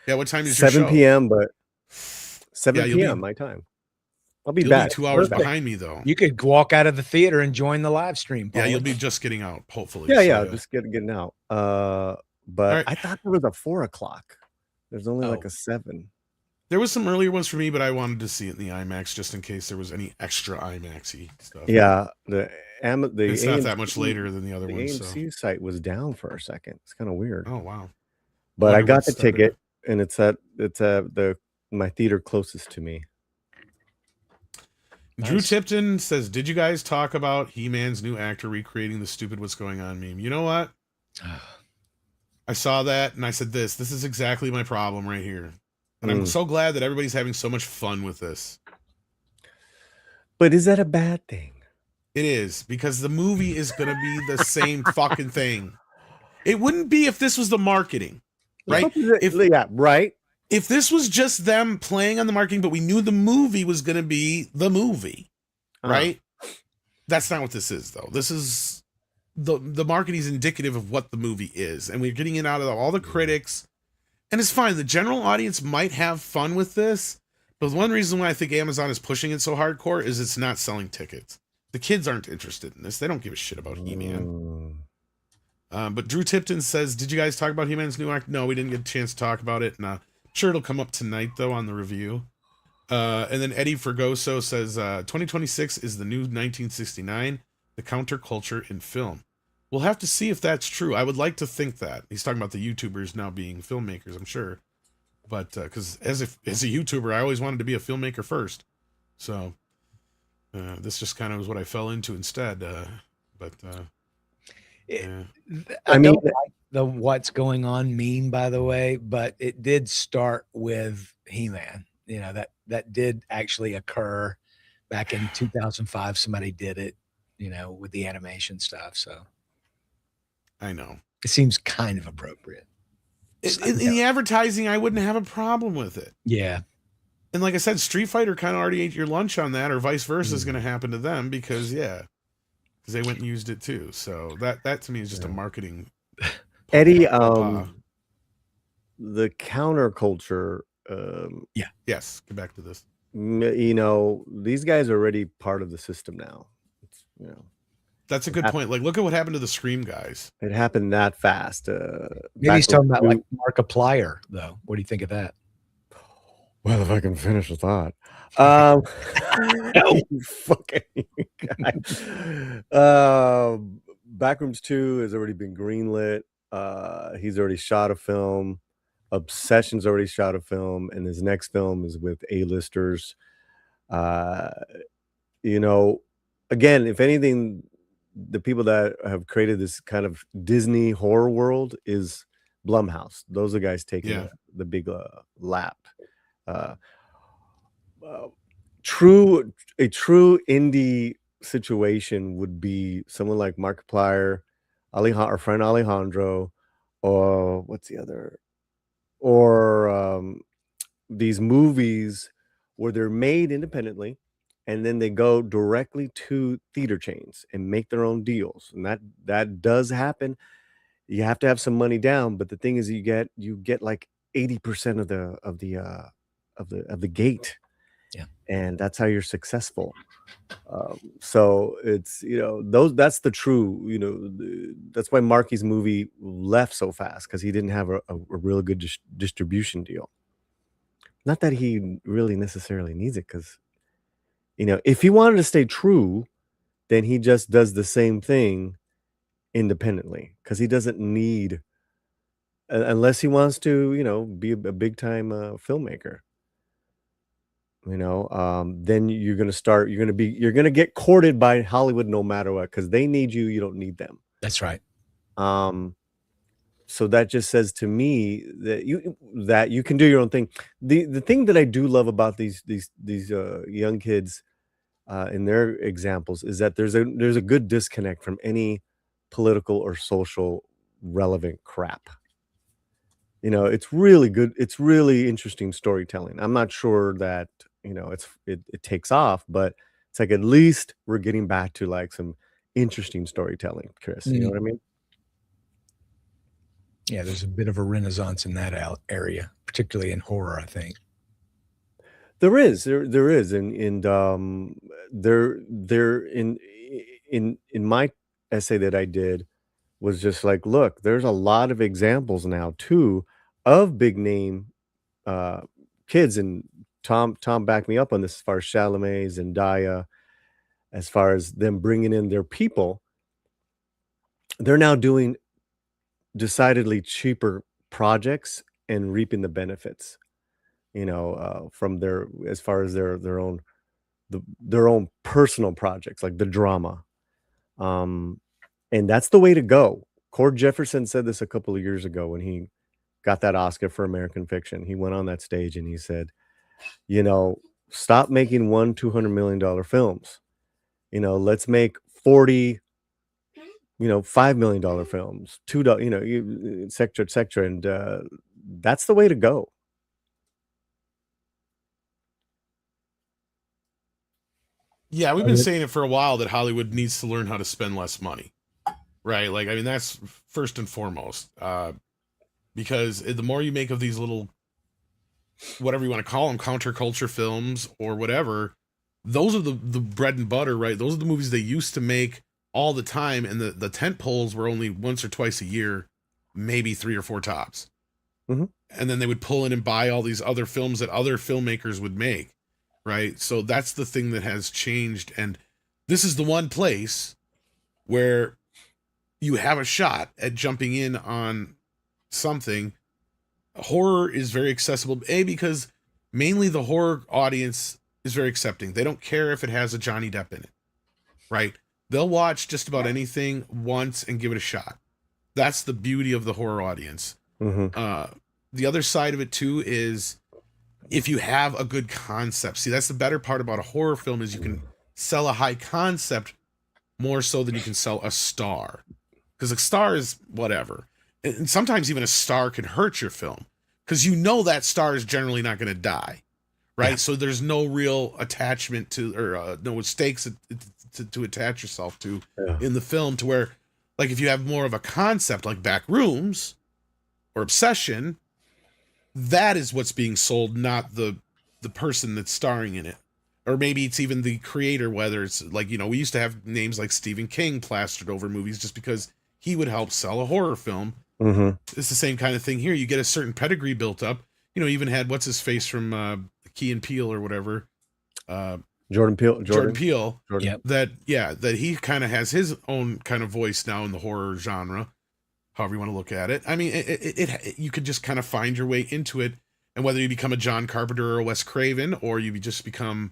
Yeah, what time is your show? 7 p.m. But 7 p.m. my time. I'll be back. 2 hours behind me though. You could walk out of the theater and join the live stream. Paul. Yeah, you'll be just getting out, hopefully. Yeah, just getting out. But right. I thought there was a 4 o'clock. There's only like a 7. There was some earlier ones for me, but I wanted to see it in the IMAX just in case there was any extra IMAX-y stuff. Yeah, it's not that much later than the other ones. The AMC site was down for a second. It's kind of weird. Oh wow! But I got the ticket, and it's at my theater closest to me. Nice. Drew Tipton says, "Did you guys talk about He-Man's new actor recreating the stupid "What's Going On" meme?" You know what? I saw that, and I said, "This is exactly my problem right here." And I'm so glad that everybody's having so much fun with this. But is that a bad thing? It is, because the movie is going to be the same fucking thing. It wouldn't be if this was the marketing, right? Right. If this was just them playing on the marketing, but we knew the movie was going to be the movie, right? That's not what this is, though. This is the marketing is indicative of what the movie is, and we're getting it out of all the critics. And it's fine. The general audience might have fun with this, but one reason why I think Amazon is pushing it so hardcore is it's not selling tickets. The kids aren't interested in this. They don't give a shit about He-Man. But Drew Tipton says, "Did you guys talk about He-Man's new act?" No, we didn't get a chance to talk about it. And I'm sure it'll come up tonight, though, on the review. And then Eddie Fergoso says, 2026 is the new 1969, the counterculture in film. We'll have to see if that's true. I would like to think that. He's talking about the YouTubers now being filmmakers, I'm sure. But because as a YouTuber, I always wanted to be a filmmaker first. So this just kind of was what I fell into instead. I don't like the "what's going on" meme, by the way, but it did start with He-Man. You know, that did actually occur back in 2005. Somebody did it, with the animation stuff. So I know it seems kind of appropriate. In the advertising, I wouldn't have a problem with it. Yeah. And like I said, Street Fighter kind of already ate your lunch on that, or vice versa is going to happen to them because they went and used it too. So that to me is just a marketing. Eddie, faux pas. the counterculture. Yes, get back to this. You know, these guys are already part of the system now. It's, you know, that's a good point. Like, look at what happened to the Scream guys. It happened that fast. Maybe he's talking about like Markiplier, though. What do you think of that? Well, if I can finish the thought. You fucking guy. Backrooms 2 has already been greenlit. He's already shot a film. Obsession's already shot a film, and his next film is with A-listers. You know, again, if anything, the people that have created this kind of Disney horror world is Blumhouse. Those are the guys taking the big lap. A true indie situation would be someone like Markiplier, our friend Alejandro, or what's the other, or these movies where they're made independently and then they go directly to theater chains and make their own deals, and that does happen. You have to have some money down, but the thing is, you get like 80% of the gate, and that's how you're successful. So it's, you know, that's the true, you know, that's why Marky's movie left so fast, because he didn't have a real good distribution deal. Not that he really necessarily needs it, because, you know, if he wanted to stay true, then he just does the same thing independently, because he doesn't need, unless he wants to, you know, be a big time filmmaker. You know, then you're gonna get courted by Hollywood no matter what, because they need you don't need them. That's right. So that just says to me that you can do your own thing. The thing that I do love about these young kids in their examples is that there's a good disconnect from any political or social relevant crap. You know, it's really good. It's really interesting storytelling. I'm not sure that, you know, it takes off, but it's like, at least we're getting back to like some interesting storytelling, Chris. You know what I mean? Yeah, there's a bit of a renaissance in that area, particularly in horror, I think. There is, and there in my essay that I did was just like, look, there's a lot of examples now too of big name kids, and Tom backed me up on this, as far as Chalamet, Zendaya, as far as them bringing in their people. They're now doing decidedly cheaper projects and reaping the benefits, you know, from as far as their own personal projects, like the drama. And that's the way to go. Cord Jefferson said this a couple of years ago when he got that Oscar for American Fiction. He went on that stage and he said, you know, stop making $200 million films. You know, let's make 40, you know, $5 million films, $2, you know, et cetera, et cetera. And that's the way to go. Yeah, we've been saying it for a while that Hollywood needs to learn how to spend less money, right? Like, I mean, that's first and foremost, because the more you make of these little, whatever you want to call them, counterculture films or whatever, those are the bread and butter, right? Those are the movies they used to make all the time, and the tent poles were only once or twice a year, maybe 3 or 4 tops. Mm-hmm. And then they would pull in and buy all these other films that other filmmakers would make, right? So that's the thing that has changed, and this is the one place where you have a shot at jumping in on something. Horror is very accessible, because mainly the horror audience is very accepting. They don't care if it has a Johnny Depp in it, right? They'll watch just about anything once and give it a shot. That's the beauty of the horror audience. Mm-hmm. The other side of it too is, if you have a good concept, see, that's the better part about a horror film, is you can sell a high concept more so than you can sell a star, because a star is whatever. And sometimes even a star can hurt your film, because you know that star is generally not going to die, right? Yeah. So there's no real attachment to, or no stakes to attach yourself to in the film, to where, like, if you have more of a concept like Back Rooms or Obsession, that is what's being sold, not the person that's starring in it. Or maybe it's even the creator, whether it's like, we used to have names like Stephen King plastered over movies just because he would help sell a horror film. It's the same kind of thing here. You get a certain pedigree built up. Even had what's his face from Key and Peele or whatever. Jordan Peele. Yep. That he kind of has his own kind of voice now in the horror genre, however you want to look at it. I mean, it you could just kind of find your way into it, and whether you become a John Carpenter or a Wes Craven, or you just become,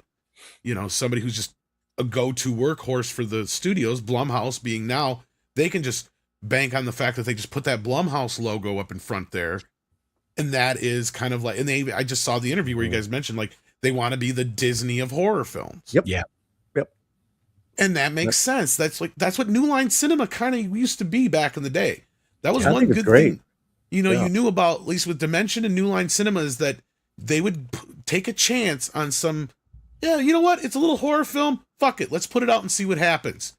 somebody who's just a go-to workhorse for the studios, Blumhouse being now, they can just bank on the fact that they just put that Blumhouse logo up in front there. And that is kind of like, I just saw the interview where you guys mentioned, like, they want to be the Disney of horror films. Yep. Yeah. Yep. And that makes sense. That's what New Line Cinema kind of used to be back in the day. That was one good thing. You knew about, at least with Dimension and New Line Cinema, is that they would take a chance on some, you know what? It's a little horror film. Fuck it. Let's put it out and see what happens.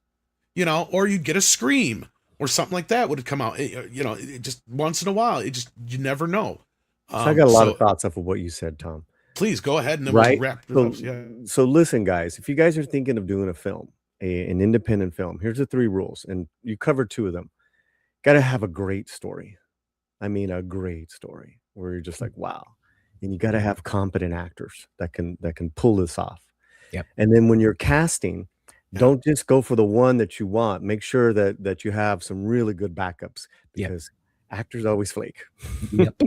Or you'd get a Scream or something like that would come out. It just once in a while. You never know. So I got a lot of thoughts off of what you said, Tom. Please go ahead and then we'll wrap it up. Yeah. So listen, guys, if you guys are thinking of doing a film, an independent film, here's the 3 rules, and you covered 2 of them. Got to have a great story. I mean, a great story where you're just like, wow. And you got to have competent actors that can pull this off. Yep. And then when you're casting, don't just go for the one that you want. Make sure that you have some really good backups, because actors always flake. Yep.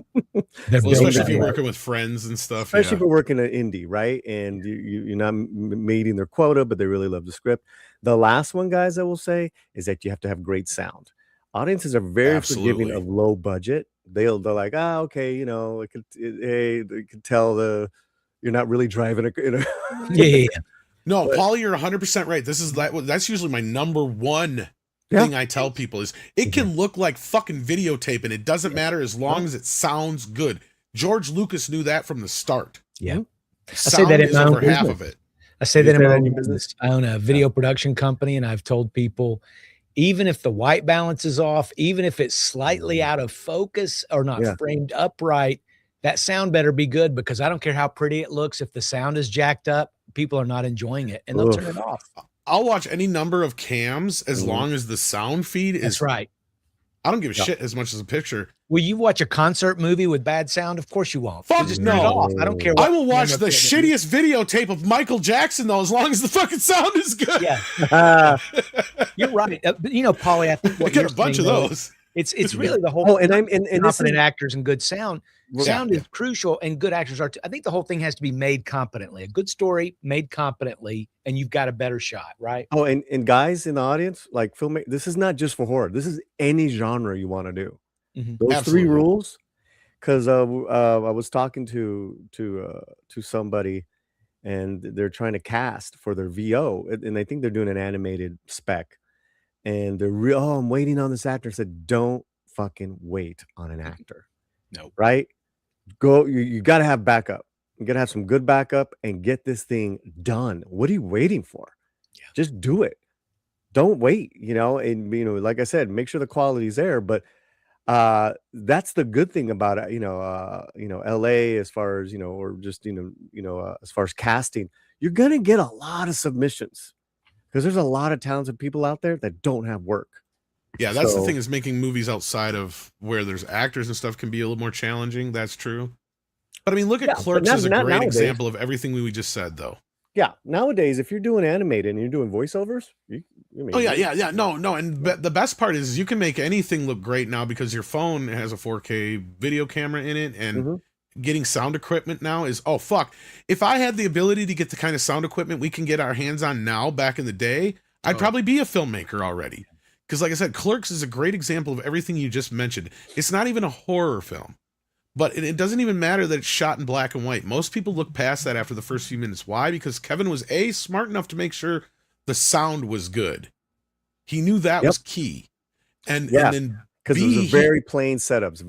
Especially if you're working with friends and stuff. Especially if you're working at indie, right? And you're not meeting their quota, but they really love the script. The last one, guys, I will say, is that you have to have great sound. Audiences are very forgiving of low budget. They're like, okay, they can tell you're not really driving Yeah. No, Paul, you're 100% right. That's usually my number one thing I tell people is it can look like fucking videotape and it doesn't matter as long as it sounds good. George Lucas knew that from the start. Yeah. I say that in my own half of it. I say that in my own business. I own a video production company, and I've told people, even if the white balance is off, even if it's slightly out of focus or not framed upright, that sound better be good, because I don't care how pretty it looks. If the sound is jacked up, people are not enjoying it and they'll turn it off. I'll watch any number of cams as long as the sound feed is. That's right. I don't give a shit as much as a picture. Will you watch a concert movie with bad sound? Of course you won't. Fuck just no. turn it off. I don't care. I will watch the shittiest videotape of Michael Jackson, though, as long as the fucking sound is good. Yeah. You're right. Paulie, I think I get a bunch of those. It's really the whole. And competent actors and good sound. Sound is crucial, and good actors are too. I think the whole thing has to be made competently. A good story made competently, and you've got a better shot, right? Oh, and guys in the audience, like, this is not just for horror. This is any genre you want to do. Those 3 rules. Because I was talking to somebody, and they're trying to cast for their VO, and they think they're doing an animated spec, and they're I'm waiting on this actor. I said, don't fucking wait on an actor. No. Right? You got to have backup. You got to have some good backup and get this thing done. What are you waiting for? Yeah. Just do it. Don't wait, and like I said, make sure the quality's there. But that's the good thing about it, LA, as far as, or just, as far as casting, you're going to get a lot of submissions, because there's a lot of talented people out there that don't have work. Yeah, that's the thing, is making movies outside of where there's actors and stuff can be a little more challenging. That's true. But I mean, look at Clerks as a great example of everything we just said, though. Yeah, nowadays, if you're doing animated and you're doing voiceovers, no. And the best part is you can make anything look great now, because your phone has a 4K video camera in it, and getting sound equipment now is, if I had the ability to get the kind of sound equipment we can get our hands on now back in the day, I'd probably be a filmmaker already. Because like I said, Clerks is a great example of everything you just mentioned. It's not even a horror film, but it doesn't even matter that it's shot in black and white. Most people look past that after the first few minutes. Why? Because Kevin was smart enough to make sure the sound was good. He knew that was key. And then because it was very plain setups,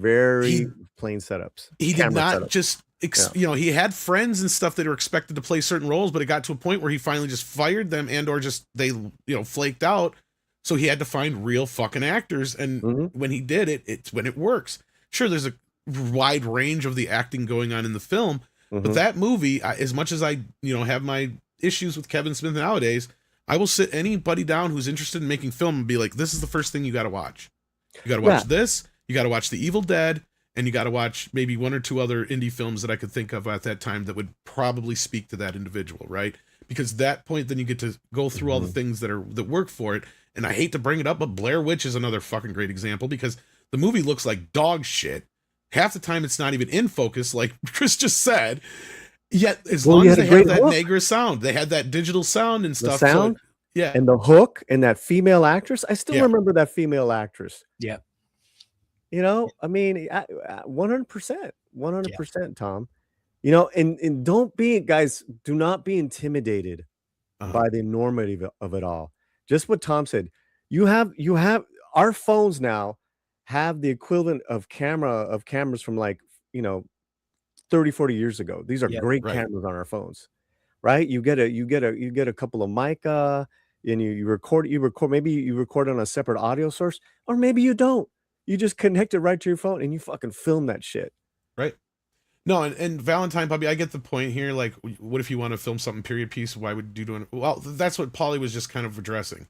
plain setups. He did not just you know, he had friends and stuff that were expected to play certain roles, but it got to a point where he finally just fired them and or just they, you know, flaked out. So he had to find real fucking actors. And when he did it, it's when it works. Sure, there's a wide range of the acting going on in the film, but that movie, as much as I, you know, have my issues with Kevin Smith nowadays, I will sit anybody down who's interested in making film and be like, this is the first thing you got to watch. You got to watch this. You got to watch The Evil Dead. And you got to watch maybe one or two other indie films that I could think of at that time that would probably speak to that individual, right? Because that point, then you get to go through all the things that work for it. And I hate to bring it up, but Blair Witch is another fucking great example because the movie looks like dog shit. Half the time, it's not even in focus, like Chris just said. Yet, as long as they have that Negra sound, they had that digital sound and stuff. The sound, so, yeah, and the hook, and that female actress. I still remember that female actress. Yeah. You know, I mean, 100%, Tom. You know, and don't be, guys, do not be intimidated by the enormity of it all. Just what Tom said. You have our phones now have the equivalent of cameras from like, you know, 30, 40 years ago. These are great cameras on our phones, right? You get a couple of mica, and you record, maybe you record on a separate audio source, or maybe you don't. You just connect it right to your phone and you fucking film that shit. Right. No, and Valentine Puppy, I get the point here. Like, what if you want to film something period piece? Why would you do it? Well, that's what Paulie was just kind of addressing.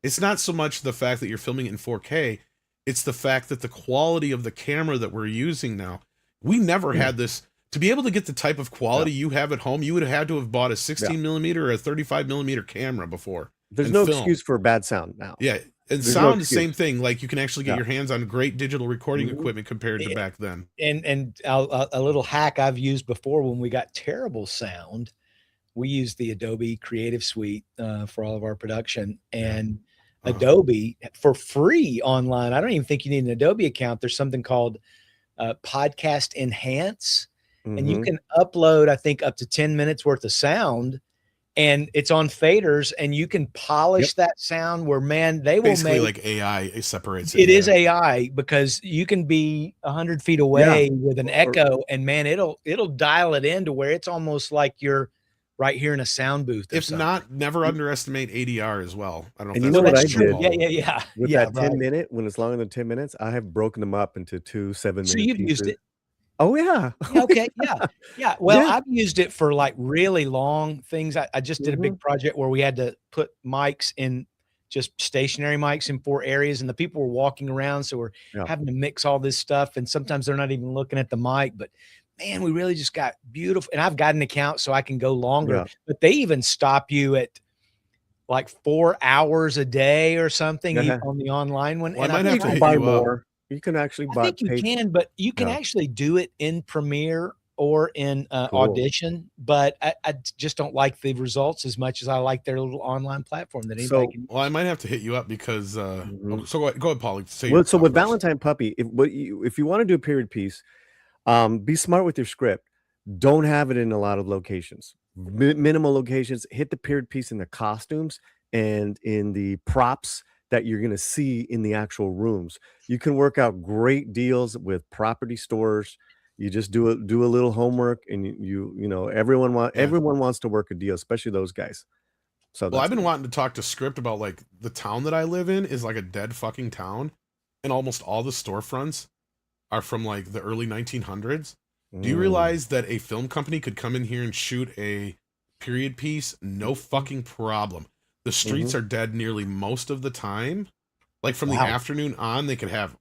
It's not so much the fact that you're filming it in 4K. It's the fact that the quality of the camera that we're using now, we never had this. To be able to get the type of quality you have at home, you would have had to have bought a 16 millimeter or a 35 millimeter camera before. There's no excuse for bad sound now. Yeah. And There's sound, the same thing. Like you can actually get your hands on great digital recording equipment compared to back then. And a little hack I've used before when we got terrible sound, we used the Adobe Creative Suite for all of our production, and Adobe for free online. I don't even think you need an Adobe account. There's something called Podcast Enhance, and you can upload, I think, up to 10 minutes worth of sound. And it's on faders, and you can polish that sound where, man, they will basically make like AI separates it. It is AI because you can be 100 feet away with an echo, and man, it'll dial it in to where it's almost like you're right here in a sound booth. If not, never underestimate ADR as well. I don't know. And you know what I did? Yeah. With that 10 minute, when it's longer than 10 minutes, I have broken them up into 2 7-minute So you've pieces. used it. Oh yeah. Okay. Yeah. Well, I've used it for like really long things. I just did a big project where we had to put mics in, just stationary mics in 4 areas, and the people were walking around. So we're having to mix all this stuff. And sometimes they're not even looking at the mic, but man, we really just got beautiful. And I've got an account so I can go longer, but they even stop you at like 4 hours a day or something on the online one. Well, and I might have to hit buy you more. up. You can actually buy. I think you can, but you can actually do it in Premiere or in Audition. But I just don't like the results as much as I like their little online platform that anybody can. Well, I might have to hit you up because. So go ahead, Paulie. So with Valentine Puppy, if you want to do a period piece, be smart with your script. Don't have it in a lot of locations. Minimal locations. Hit the period piece in the costumes and in the props that you're going to see in the actual rooms. You can work out great deals with property stores. You just do a little homework, and you know everyone wants to work a deal, especially those guys. So I've been wanting to talk to Script about, like, the town that I live in is like a dead fucking town, and almost all the storefronts are from like the early 1900s. Do you realize that a film company could come in here and shoot a period piece? No fucking problem. The streets are dead nearly most of the time. Like from the afternoon on, they could have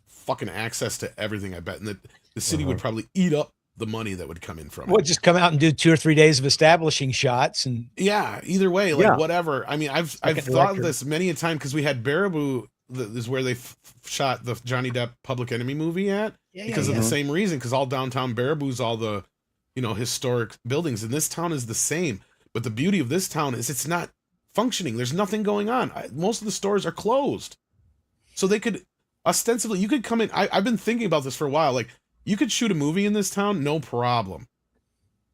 fucking access to everything, I bet. And the city would probably eat up the money that would come in from it. Just come out and do 2 or 3 days of establishing shots, and either way, like whatever. I mean, I've thought of this many a time because we had Baraboo. Is where they shot the Johnny Depp Public Enemy movie at because of the same reason. Because all downtown Baraboo's all the, you know, historic buildings, and this town is the same. But the beauty of this town is it's not functioning. There's nothing going on. Most of the stores are closed, so they could ostensibly, you could come in. I've been thinking about this for a while. Like, you could shoot a movie in this town, no problem.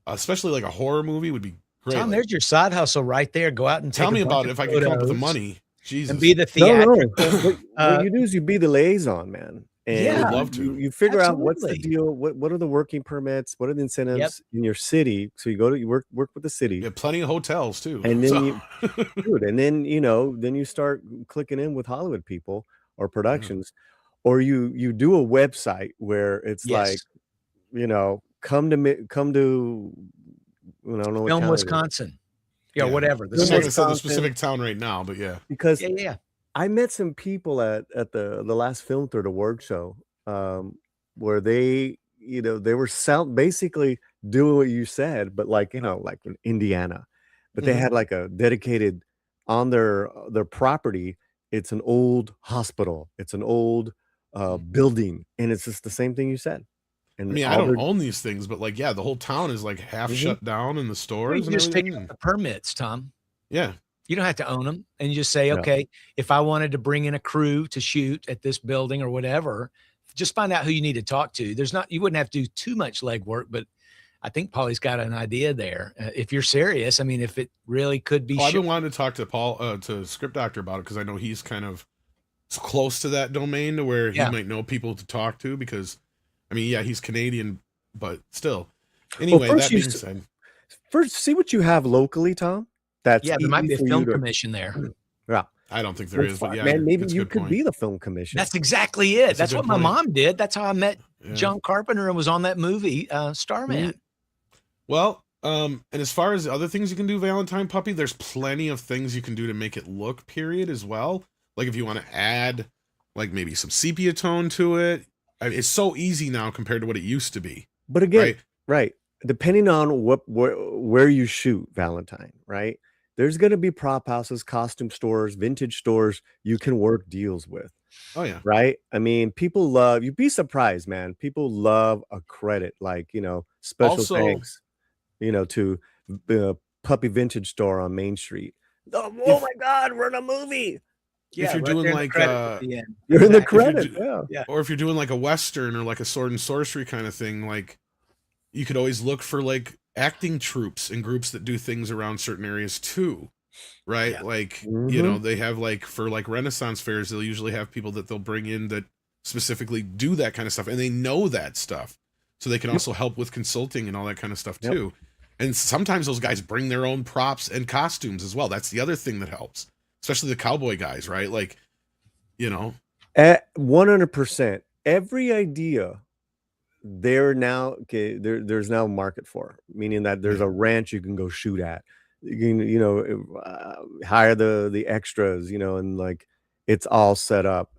Especially like a horror movie would be great. Tom, there's your side hustle right there. Go out and tell me about it if I can come up with the money. Jesus. And be the theatrical. What you do is you be the liaison, man. And would love to. you figure out what's the Absolutely. deal, what are the working permits, what are the incentives in your city. So you work with the city. Yeah, plenty of hotels too. And then So. and then then you start clicking in with Hollywood people or Yeah. productions, or you do a website where it's like, come to I don't know what Film town it is. Wisconsin. Yeah, Yeah. whatever. I'm not going to say the specific town right now, but yeah. Because Yeah. I met some people at the last Film Third award show, where they they were basically doing what you said, but like like in Indiana, but they had like a dedicated on their property. It's an old hospital. It's an old building, and it's just the same thing you said. And I mean, I don't own these things, but like, yeah, the whole town is like half shut down in the Well, stores you and just take everything. out the permits, Tom. Yeah. You don't have to own them, and you just say, okay, if I wanted to bring in a crew to shoot at this building or whatever, just find out who you need to talk to. You wouldn't have to do too much legwork, but I think Paulie's got an idea there. If you're serious, I mean, if it really could be. I've been wanting to talk to Paul, to Script Doctor about it, because I know he's kind of close to that domain to where he might know people to talk to, because, I mean, yeah, he's Canadian, but still. Anyway, that being said. First, see what you have locally, Tom. There might be a film commission there. Yeah. I don't think there is, but yeah, man, maybe you could be the film commission. That's exactly it. That's what my mom did. That's how I met John Carpenter and was on that movie, Starman. Well, and as far as other things you can do, Valentine Puppy, there's plenty of things you can do to make it look period as well. Like if you want to add like maybe some sepia tone to it. I mean, it's so easy now compared to what it used to be. But again, right. Depending on where you shoot, Valentine, right? There's going to be prop houses, costume stores, vintage stores you can work deals with. Oh, yeah. Right? I mean, people you'd be surprised, man. People love a credit, like, special thanks, to the Puppy Vintage Store on Main Street. Oh my God, we're in a movie. Yeah, if you're doing like you're in the credit, or if you're doing like a Western or like a sword and sorcery kind of thing, like you could always look for like acting troupes and groups that do things around certain areas too, right? Like they have like for like Renaissance fairs, they'll usually have people that they'll bring in that specifically do that kind of stuff, and they know that stuff, so they can also help with consulting and all that kind of stuff too. And sometimes those guys bring their own props and costumes as well. That's the other thing that helps, especially the cowboy guys, right? Like, at 100%, every idea there's now a market for, meaning that there's a ranch you can go shoot at. You can, hire the extras, and like it's all set up.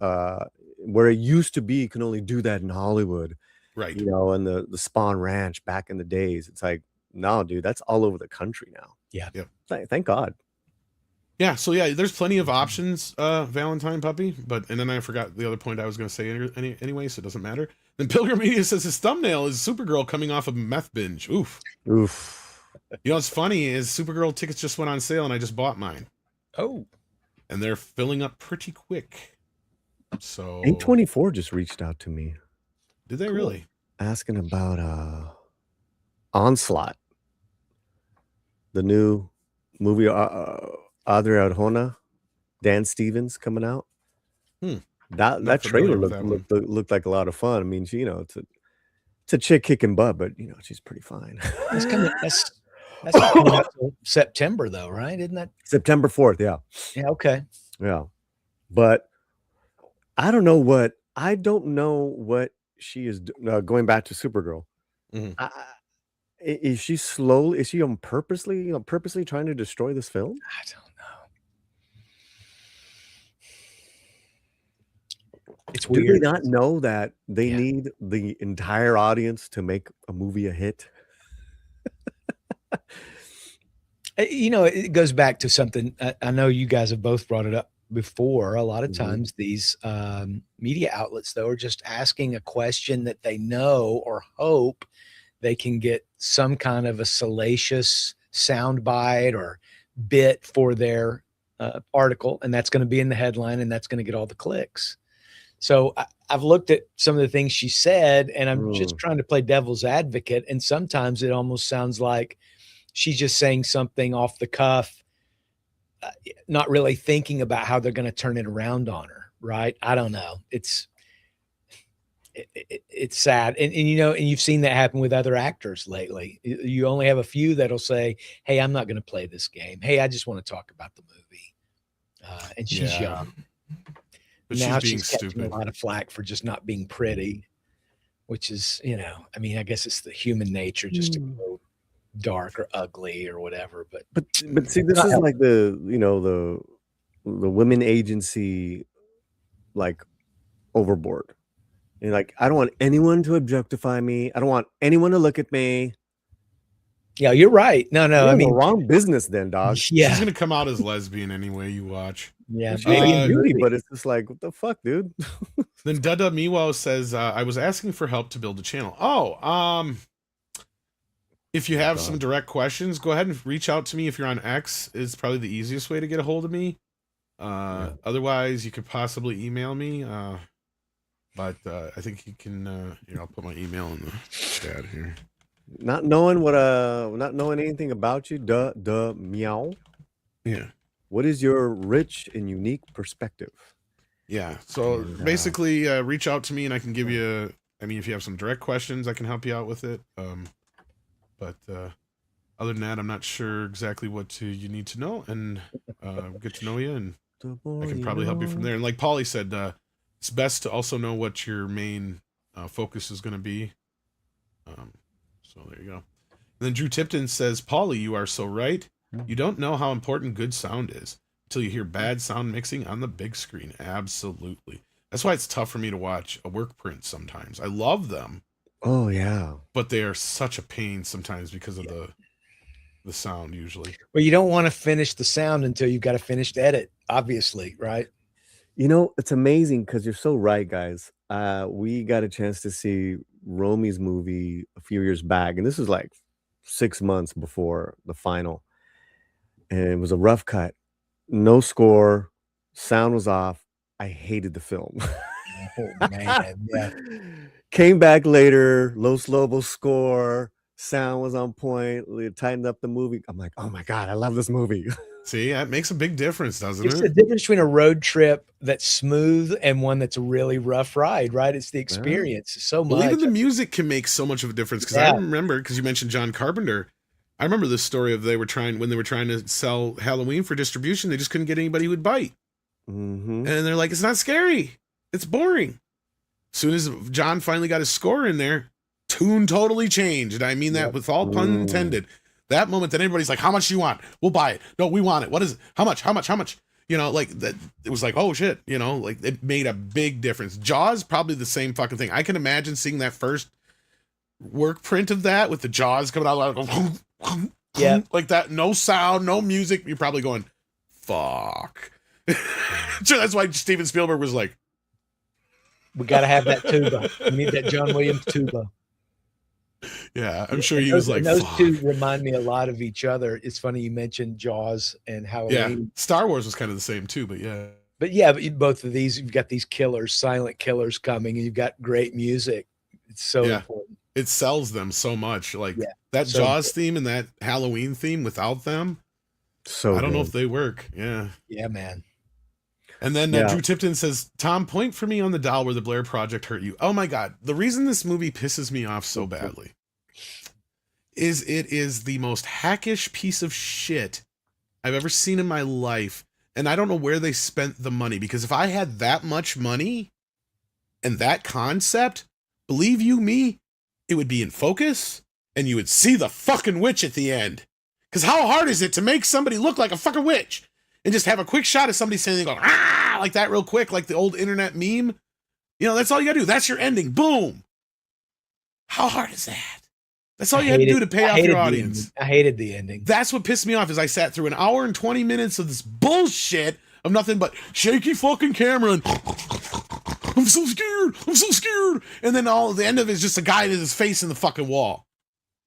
Where it used to be, you can only do that in Hollywood, right? And the Spawn Ranch back in the days. It's like, no, dude, that's all over the country now. Yeah. Thank God. Yeah, so yeah, there's plenty of options, Valentine Puppy, and then I forgot the other point I was going to say anyway, so it doesn't matter. Then Pilgrim Media says his thumbnail is Supergirl coming off a meth binge. Oof. What's funny is Supergirl tickets just went on sale, and I just bought mine. Oh. And they're filling up pretty quick. So A24 just reached out to me. Did they really? Asking about Onslaught, the new movie. Adria Arjona, Dan Stevens coming out. That trailer looked like a lot of fun. I mean, it's a chick kicking butt, but she's pretty fine. That's coming out September though, right? Isn't that September 4th? Yeah. Yeah. Okay. Yeah, but I don't know what she is going back to Supergirl. Is she purposely trying to destroy this film? I don't know. It's weird. Do they not know that they need the entire audience to make a movie a hit? It goes back to something. I know you guys have both brought it up before. A lot of times these media outlets, though, are just asking a question that they know or hope they can get some kind of a salacious soundbite or bit for their article, and that's going to be in the headline, and that's going to get all the clicks. So I've looked at some of the things she said, and I'm just trying to play devil's advocate. And sometimes it almost sounds like she's just saying something off the cuff, not really thinking about how they're going to turn it around on her. Right. I don't know. it's sad. And and you've seen that happen with other actors lately. You only have a few that'll say, hey, I'm not going to play this game. Hey, I just want to talk about the movie. And she's young. But now she's being catching stupid. a lot of flack for just not being pretty, which is, I mean, I guess it's the human nature just to go dark or ugly or whatever. But see, this is like the women agency, like, overboard. And like, I don't want anyone to objectify me. I don't want anyone to look at me. Yeah, you're right. No, I mean, the wrong business then, dog. Yeah, she's gonna come out as lesbian anyway. You watch. Yeah, beauty, but it's just like, what the fuck, dude? Then Dada Miwo says, I was asking for help to build a channel. If you have some direct questions, go ahead and reach out to me. If you're on X, is probably the easiest way to get a hold of me. Otherwise, you could possibly email me. But I think you can. Here, I'll put my email in the chat here. Not knowing anything about you, meow. Yeah. What is your rich and unique perspective? Yeah. So basically, reach out to me and I can give you. I mean, if you have some direct questions, I can help you out with it. But other than that, I'm not sure exactly what you need to know, and get to know you, and I can probably help you from there. And like Paulie said, it's best to also know what your main focus is going to be. So there you go. And then Drew Tipton says, Paulie, you are so right. You don't know how important good sound is until you hear bad sound mixing on the big screen. Absolutely. That's why it's tough for me to watch a work print sometimes. I love them. Oh, yeah. But they are such a pain sometimes because of the sound usually. Well, you don't want to finish the sound until you've got a finished edit, obviously, right? It's amazing because you're so right, guys. We got a chance to see Romy's movie a few years back, and this was like 6 months before the final. And it was a rough cut, no score, sound was off. I hated the film. Oh, man, yeah. Came back later, Los Lobos score, sound was on point. We tightened up the movie. I'm like, oh my God, I love this movie. See, that makes a big difference, doesn't It's it? the difference between a road trip that's smooth and one that's a really rough ride, right? It's the experience so much. Well, even the music can make so much of a difference. Because I remember, because you mentioned John Carpenter, I remember this story of when they were trying to sell Halloween for distribution, they just couldn't get anybody who would bite. Mm-hmm. And they're like, it's not scary. It's boring. As soon as John finally got his score in there, tune totally changed. And I mean that with all pun intended. That moment that everybody's like, how much do you want? We'll buy it. No, we want it. What is it? How much? How much? How much? Like that. It was like, oh shit. Like it made a big difference. Jaws, probably the same fucking thing. I can imagine seeing that first work print of that with the jaws coming out like, like that. No sound, no music. You're probably going, fuck. So that's why Steven Spielberg was like, we got to have that tuba. We need that John Williams tuba. Yeah, I'm sure he was like, those fuck. two remind me a lot of each other. It's funny you mentioned Jaws and Halloween. Yeah, Star Wars was kind of the same too, but yeah. But yeah, both of these, you've got these killers, silent killers coming, and you've got great music. It's so important. It sells them so much. Like that Jaws theme and that Halloween theme, without them, I don't know if they work. Yeah. Yeah, man. And then Drew Tipton says, Tom, point for me on the doll where the Blair Project hurt you. Oh my God. The reason this movie pisses me off so badly is it is the most hackish piece of shit I've ever seen in my life. And I don't know where they spent the money, because if I had that much money and that concept, believe you me, it would be in focus and you would see the fucking witch at the end. Because how hard is it to make somebody look like a fucking witch? And just have a quick shot of somebody saying, going, ah, like that real quick, like the old internet meme. That's all you gotta do. That's your ending. Boom. How hard is that? That's all you had to do to pay off your audience. I hated the ending. That's what pissed me off, is I sat through an hour and 20 minutes of this bullshit of nothing but shaky fucking camera and I'm so scared. I'm so scared. And then the end of it is just a guy with his face in the fucking wall.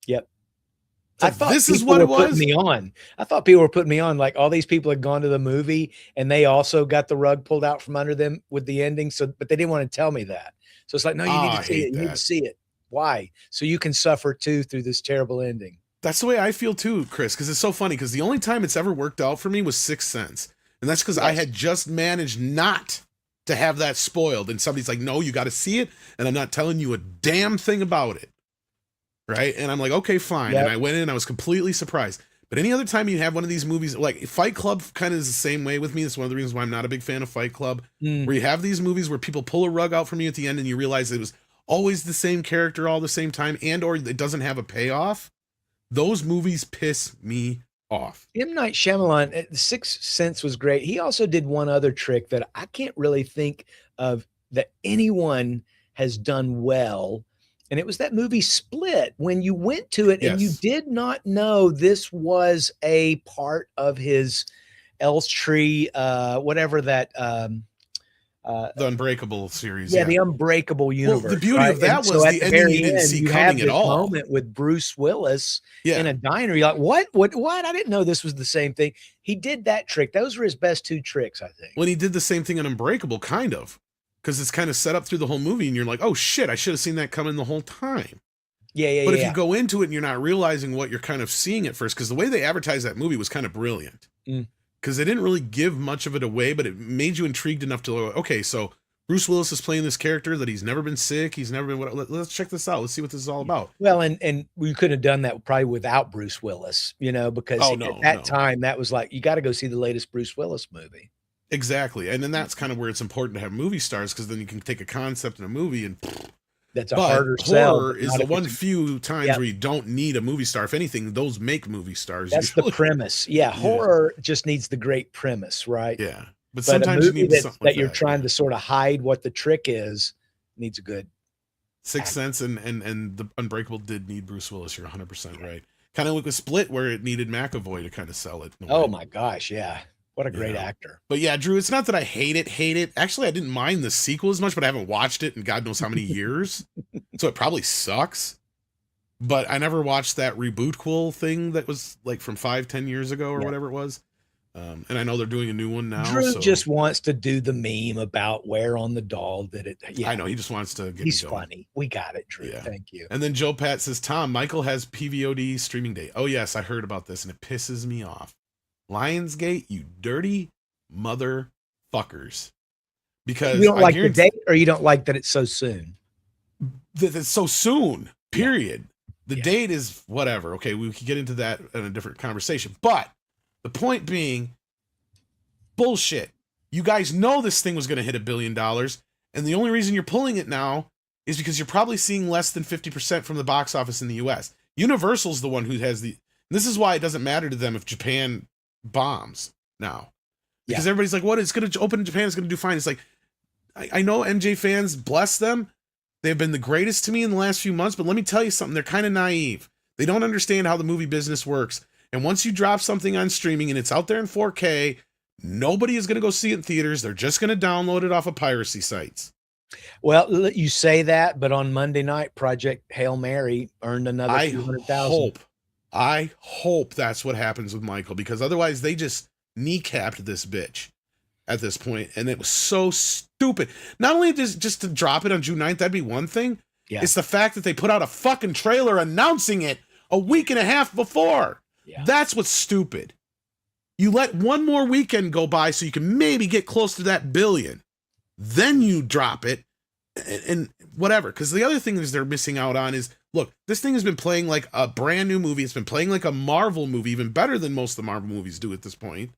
Yep. I thought this is what it was. I thought people were putting me on. Like all these people had gone to the movie and they also got the rug pulled out from under them with the ending. But they didn't want to tell me that. So it's like, no, you need to see it. You need to see it. Why? So you can suffer too through this terrible ending. That's the way I feel too, Chris, because it's so funny, because the only time it's ever worked out for me was Sixth Sense. And that's because I had just managed not to have that spoiled. And somebody's like, no, you got to see it. And I'm not telling you a damn thing about it. Right. And I'm like, okay, fine. Yep. And I went in and I was completely surprised. But any other time you have one of these movies, like Fight Club kind of is the same way with me. That's one of the reasons why I'm not a big fan of Fight Club, where you have these movies where people pull a rug out from you at the end and you realize it was always the same character all the same time, and or it doesn't have a payoff. Those movies piss me off. M. Night Shyamalan, The Sixth Sense was great. He also did one other trick that I can't really think of that anyone has done well. And it was that movie Split, when you went to it and you did not know this was a part of his Elstree, whatever that. The Unbreakable series. Yeah, the Unbreakable universe. Well, the beauty of that was the ending you didn't see coming at all. Moment with Bruce Willis in a diner. You're like, what? I didn't know this was the same thing. He did that trick. Those were his best two tricks, I think. When he did the same thing in Unbreakable, kind of. Because it's kind of set up through the whole movie, and you're like, oh shit, I should have seen that coming the whole time. Yeah. But if you go into it and you're not realizing what you're kind of seeing at first, because the way they advertised that movie was kind of brilliant. Because they didn't really give much of it away, but it made you intrigued enough to go, okay, so Bruce Willis is playing this character that he's never been sick, he's never been, let's check this out, let's see what this is all about. Well, and we could have done that probably without Bruce Willis, because at that time, that was like, you got to go see the latest Bruce Willis movie. Exactly. And then that's kind of where it's important to have movie stars, because then you can take a concept in a movie and that's a harder sell. Horror is the one few times where you don't need a movie star. If anything, those make movie stars. That's usually the premise. Yeah. Horror just needs the great premise, right? Yeah. But sometimes you need something that you're trying to sort of hide what the trick is, needs a good Sixth Sense and the Unbreakable did need Bruce Willis. You're 100% right. Kind of like a Split where it needed McAvoy to kind of sell it. Oh my gosh. Yeah. What a great actor. But yeah, Drew, it's not that I hate it. Actually, I didn't mind the sequel as much, but I haven't watched it in God knows how many years. So it probably sucks. But I never watched that reboot thing that was like from 5-10 years ago or whatever it was. And I know they're doing a new one now. Drew just wants to do the meme about where on the doll did it. Yeah. I know. He just wants to get He's funny. We got it, Drew. Yeah. Thank you. And then Joe Pat says, Tom, Michael has PVOD streaming day. Oh, yes, I heard about this, and it pisses me off. Lionsgate, you dirty motherfuckers. Because you don't like the date, or you don't like that it's so soon? That's so soon, period. The date is whatever. Okay, we can get into that in a different conversation. But the point being, bullshit. You guys know this thing was going to hit $1 billion, and the only reason you're pulling it now is because you're probably seeing less than 50% from the box office in the US. Universal's the one who has this is why it doesn't matter to them if Japan bombs now, because everybody's like, what, it's going to open in Japan, it's going to do fine. It's like, I know MJ fans, bless them, they've been the greatest to me in the last few months, but let me tell you something, they're kind of naive. They don't understand how the movie business works, and once you drop something on streaming and it's out there in 4K, nobody is going to go see it in theaters. They're just going to download it off of piracy sites. Well, you say that, but on Monday night, Project Hail Mary earned another 200,000. I hope that's what happens with Michael, because otherwise they just kneecapped this bitch at this point, and it was so stupid. Not only just to drop it on June 9th, that'd be one thing. Yeah. It's the fact that they put out a fucking trailer announcing it a week and a half before. Yeah. That's what's stupid. You let one more weekend go by so you can maybe get close to that $1 billion. Then you drop it and whatever. Because the other thing is they're missing out on is, look, this thing has been playing like a brand new movie. It's been playing like a Marvel movie, even better than most of the Marvel movies do at this point,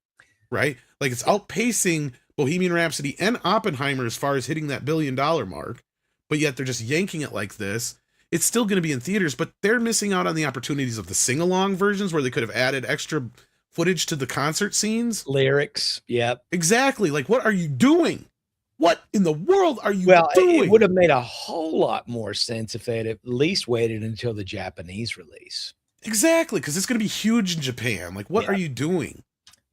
right? Like it's outpacing Bohemian Rhapsody and Oppenheimer as far as hitting that $1 billion mark, but yet they're just yanking it like this. It's still going to be in theaters, but they're missing out on the opportunities of the sing-along versions where they could have added extra footage to the concert scenes. Lyrics, yep. Exactly. Like, what are you doing? What in the world are you doing? It would have made a whole lot more sense if they had at least waited until the Japanese release. Exactly, because it's going to be huge in Japan. Like, what are you doing?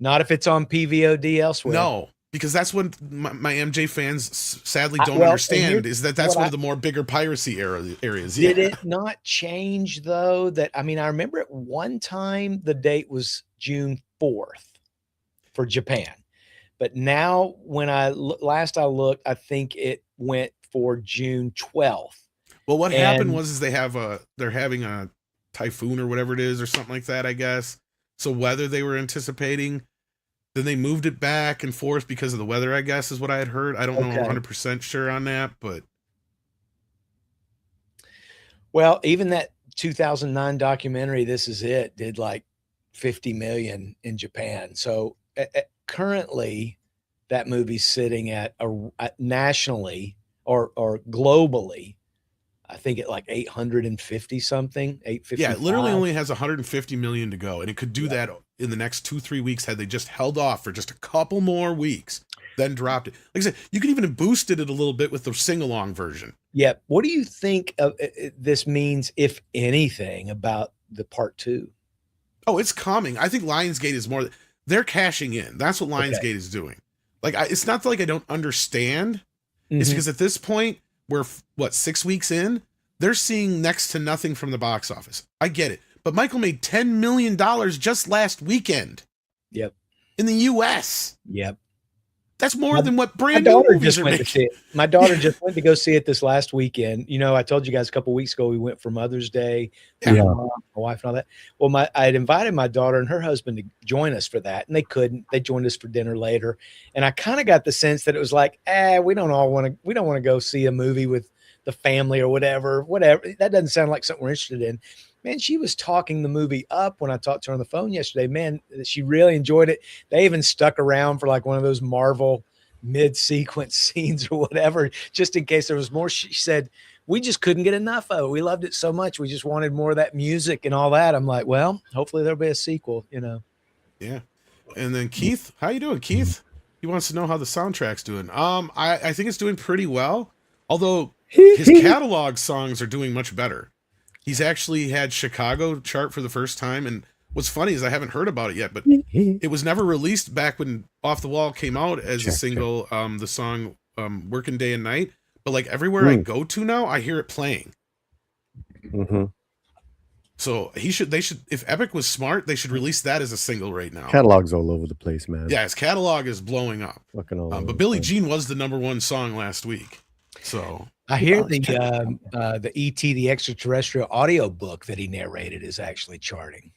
Not if it's on PVOD elsewhere. No, because that's what my MJ fans sadly don't understand, is that's one of the more bigger piracy areas. Did it not change, though? I remember at one time the date was June 4th for Japan. But now, when last I looked, I think it went for June 12th. Well, what happened was they're having a typhoon or whatever it is or something like that, I guess. So weather they were anticipating, Then they moved it back and forth because of the weather, I guess, is what I had heard. I don't know 100% sure on that, but. Well, even that 2009 documentary, This Is It, did like 50 million in Japan. So currently, that movie's sitting at nationally or globally, I think at like 850 something, 850. Yeah, it literally only has 150 million to go, and it could do that in the next 2-3 weeks had they just held off for just a couple more weeks, then dropped it. Like I said, you could even have boosted it a little bit with the sing-along version. Yeah. What do you think this means, if anything, about the part 2? Oh, it's coming. I think Lionsgate is more. They're cashing in. That's what Lionsgate is doing. Like, it's not like I don't understand. It's because at this point, we're 6 weeks in, they're seeing next to nothing from the box office. I get it, but Michael made $10 million just last weekend. Yep. In the U.S. Yep. That's more than what brand new movies are making. My daughter just went to go see it this last weekend. You know, I told you guys a couple of weeks ago we went for Mother's Day. My wife and all that. Well, I had invited my daughter and her husband to join us for that, and they couldn't. They joined us for dinner later, and I kind of got the sense that it was like, we don't want to go see a movie with the family or whatever. That doesn't sound like something we're interested in. Man, she was talking the movie up when I talked to her on the phone yesterday. Man, she really enjoyed it. They even stuck around for like one of those Marvel mid-sequence scenes or whatever, just in case there was more. She said, we just couldn't get enough of it. We loved it so much. We just wanted more of that music and all that. I'm like, well, hopefully there'll be a sequel, you know? Yeah. And then Keith, how you doing, Keith? He wants to know how the soundtrack's doing. I think it's doing pretty well, although his catalog songs are doing much better. He's actually had Chicago chart for the first time, and what's funny is I haven't heard about it yet, but it was never released back when Off the Wall came out as a single, the song Working Day and Night, but like everywhere I go to now, I hear it playing. So they should, if Epic was smart, they should release that as a single right now. Catalog's all over the place, man. Yeah, his catalog is blowing up. Fucking all over but Billie Jean was the #1 song last week. So I hear the E.T. the Extraterrestrial audio book that he narrated is actually charting.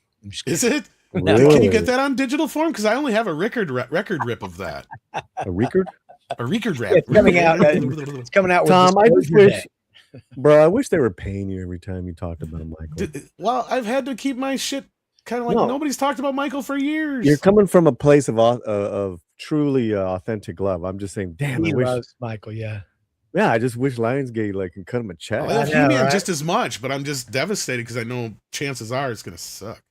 Is it? Really? Can you get that on digital form? Because I only have a record rip of that. A record? A record rap. It's coming out. It's coming out. Tom, with I just wish, bro, I wish they were paying you every time you talked about Michael. Well, I've had to keep my shit kind of like nobody's talked about Michael for years. You're coming from a place of truly authentic love. I'm just saying, damn, he I wish loves Michael. Yeah. Yeah, I just wish Lionsgate can cut him a check. I love He-Man just as much, but I'm just devastated because I know chances are it's gonna suck.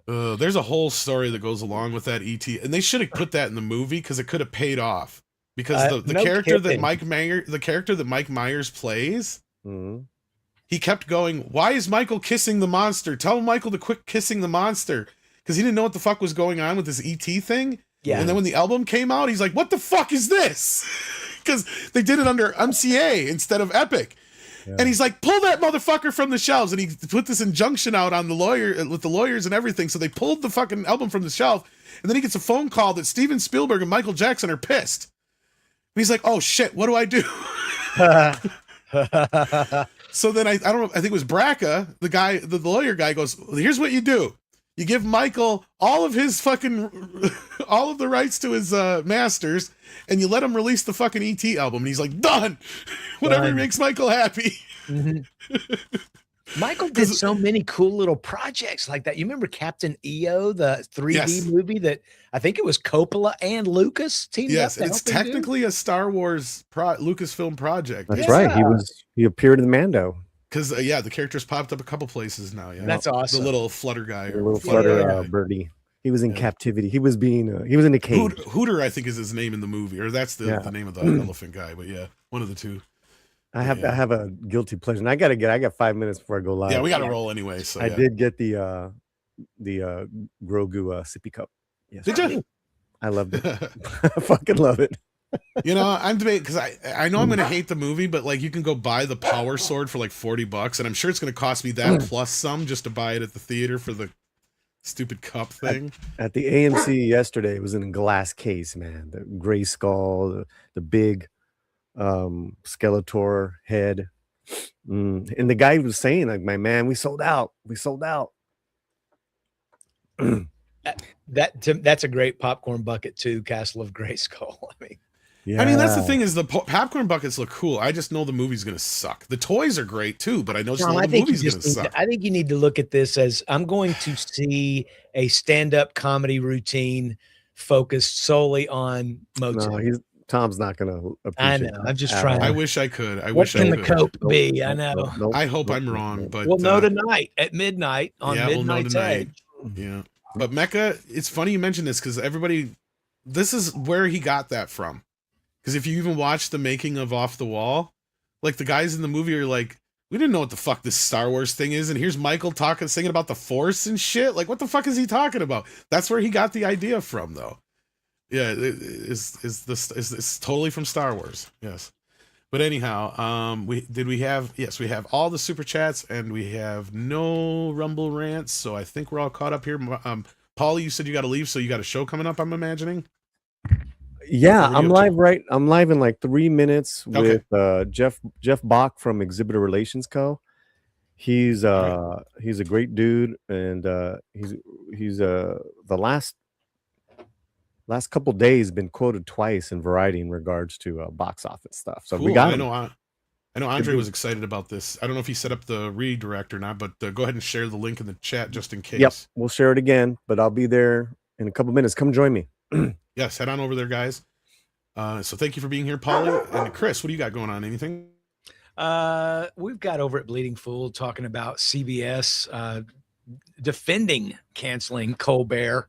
There's a whole story that goes along with that ET, and they should have put that in the movie because it could have paid off. Because the character that Mike Myers plays, he kept going, "Why is Michael kissing the monster? Tell Michael to quit kissing the monster," because he didn't know what the fuck was going on with this ET thing. Yeah. And then when the album came out, he's like, what the fuck is this? Because they did it under MCA instead of Epic. Yeah. And he's like, pull that motherfucker from the shelves. And he put this injunction out on the lawyer with the lawyers and everything. So they pulled the fucking album from the shelf. And then he gets a phone call that Steven Spielberg and Michael Jackson are pissed. And he's like, oh shit, what do I do? So then I don't know, I think it was Braca, the lawyer guy goes, well, here's what you do. You give Michael all of the rights to his masters, and you let him release the fucking ET album. And he's like, done. Whatever makes Michael happy. Michael did so many cool little projects like that. You remember Captain EO, the 3D movie that I think it was Coppola and Lucas teamed up. Yes, it's technically a Star Wars Lucasfilm project. That's right. He appeared in Mando. Because the characters popped up a couple places now. Yeah, that's awesome. The little flutter guy, birdie. He was in captivity. He was in a cage. Hooter, I think, is his name in the movie, or that's the name of the elephant guy. But yeah, one of the two. I have a guilty pleasure, and I got 5 minutes before I go live. Yeah, we got to roll anyway. So I did get the Grogu sippy cup. Yes, did you? I loved it. I fucking love it. You know, I'm debating because I know I'm going to hate the movie, but like you can go buy the Power Sword for like $40, and I'm sure it's going to cost me that plus some just to buy it at the theater for the stupid cup thing. At the AMC yesterday, it was in a glass case, man. The gray skull, the big Skeletor head, and the guy was saying, like, my man, we sold out. That's a great popcorn bucket too. Castle of Grayskull. I mean, that's the thing is the popcorn buckets look cool. I just know the movie's gonna suck. The toys are great too, but I know the movie's gonna suck. I think you need to look at this as I'm going to see a stand-up comedy routine focused solely on Motu. No, Tom's not gonna appreciate. I know. I'm just trying. I wish I could. What can the cope be? I know. I hope I'm wrong, but we'll know tonight at midnight on Midnight's Edge. Yeah, but Mecha, it's funny you mentioned this because this is where he got that from. Because if you even watch the making of Off the Wall, like the guys in the movie are like, we didn't know what the fuck this Star Wars thing is, and here's Michael singing about the Force and shit. Like, what the fuck is he talking about? That's where he got the idea from, though. Yeah, it's totally from Star Wars. Yes, but anyhow, we have all the super chats and we have no Rumble rants, so I think we're all caught up here. Paulie, you said you got to leave, so you got a show coming up, I'm imagining. Yeah, I'm live in like 3 minutes with Jeff Bach from Exhibitor Relations Co. He's a great dude, and he's the last couple days been quoted twice in Variety in regards to box office stuff. So cool. we got I know Andre was excited about this. I don't know if he set up the redirect or not, but go ahead and share the link in the chat just in case. Yep, we'll share it again, but I'll be there in a couple minutes. Come join me. Yes, head on over there, guys. So thank you for being here, Paulie. And Chris, what do you got going on? Anything? We've got over at Bleeding Fool talking about CBS defending canceling Colbert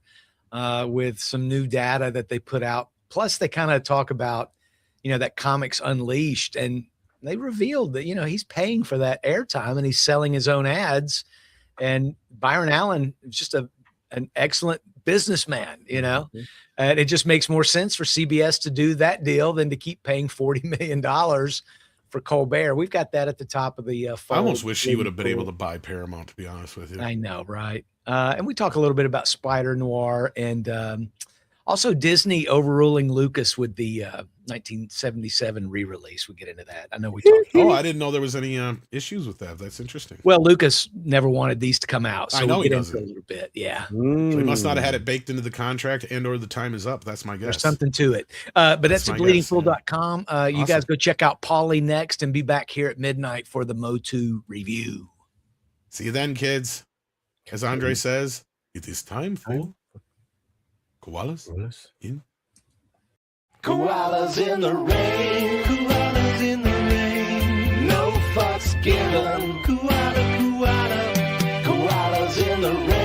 with some new data that they put out. Plus, they kind of talk about, that Comics Unleashed, and they revealed that, he's paying for that airtime and he's selling his own ads. And Byron Allen is just an excellent businessman, and it just makes more sense for CBS to do that deal than to keep paying $40 million for Colbert. We've got that at the top of the I almost wish he would have been able to buy Paramount, to be honest with you. I know, right? And we talk a little bit about Spider Noir and also Disney overruling Lucas with the 1977 re-release. We'll get into that. I know we talked. Oh, I didn't know there was any issues with that. That's interesting. Well, Lucas never wanted these to come out, so I know we'll he get doesn't. into a little bit. Yeah. So he must not have had it baked into the contract and/or the time is up. That's my guess. There's something to it. But that's at bleedingfool.com. You guys go check out Paulie next and be back here at midnight for the Motu review. See you then, kids. As Andre says, it is time for Koalas in. Koalas in the rain, koalas in the rain, no fucks given, koalas in the rain.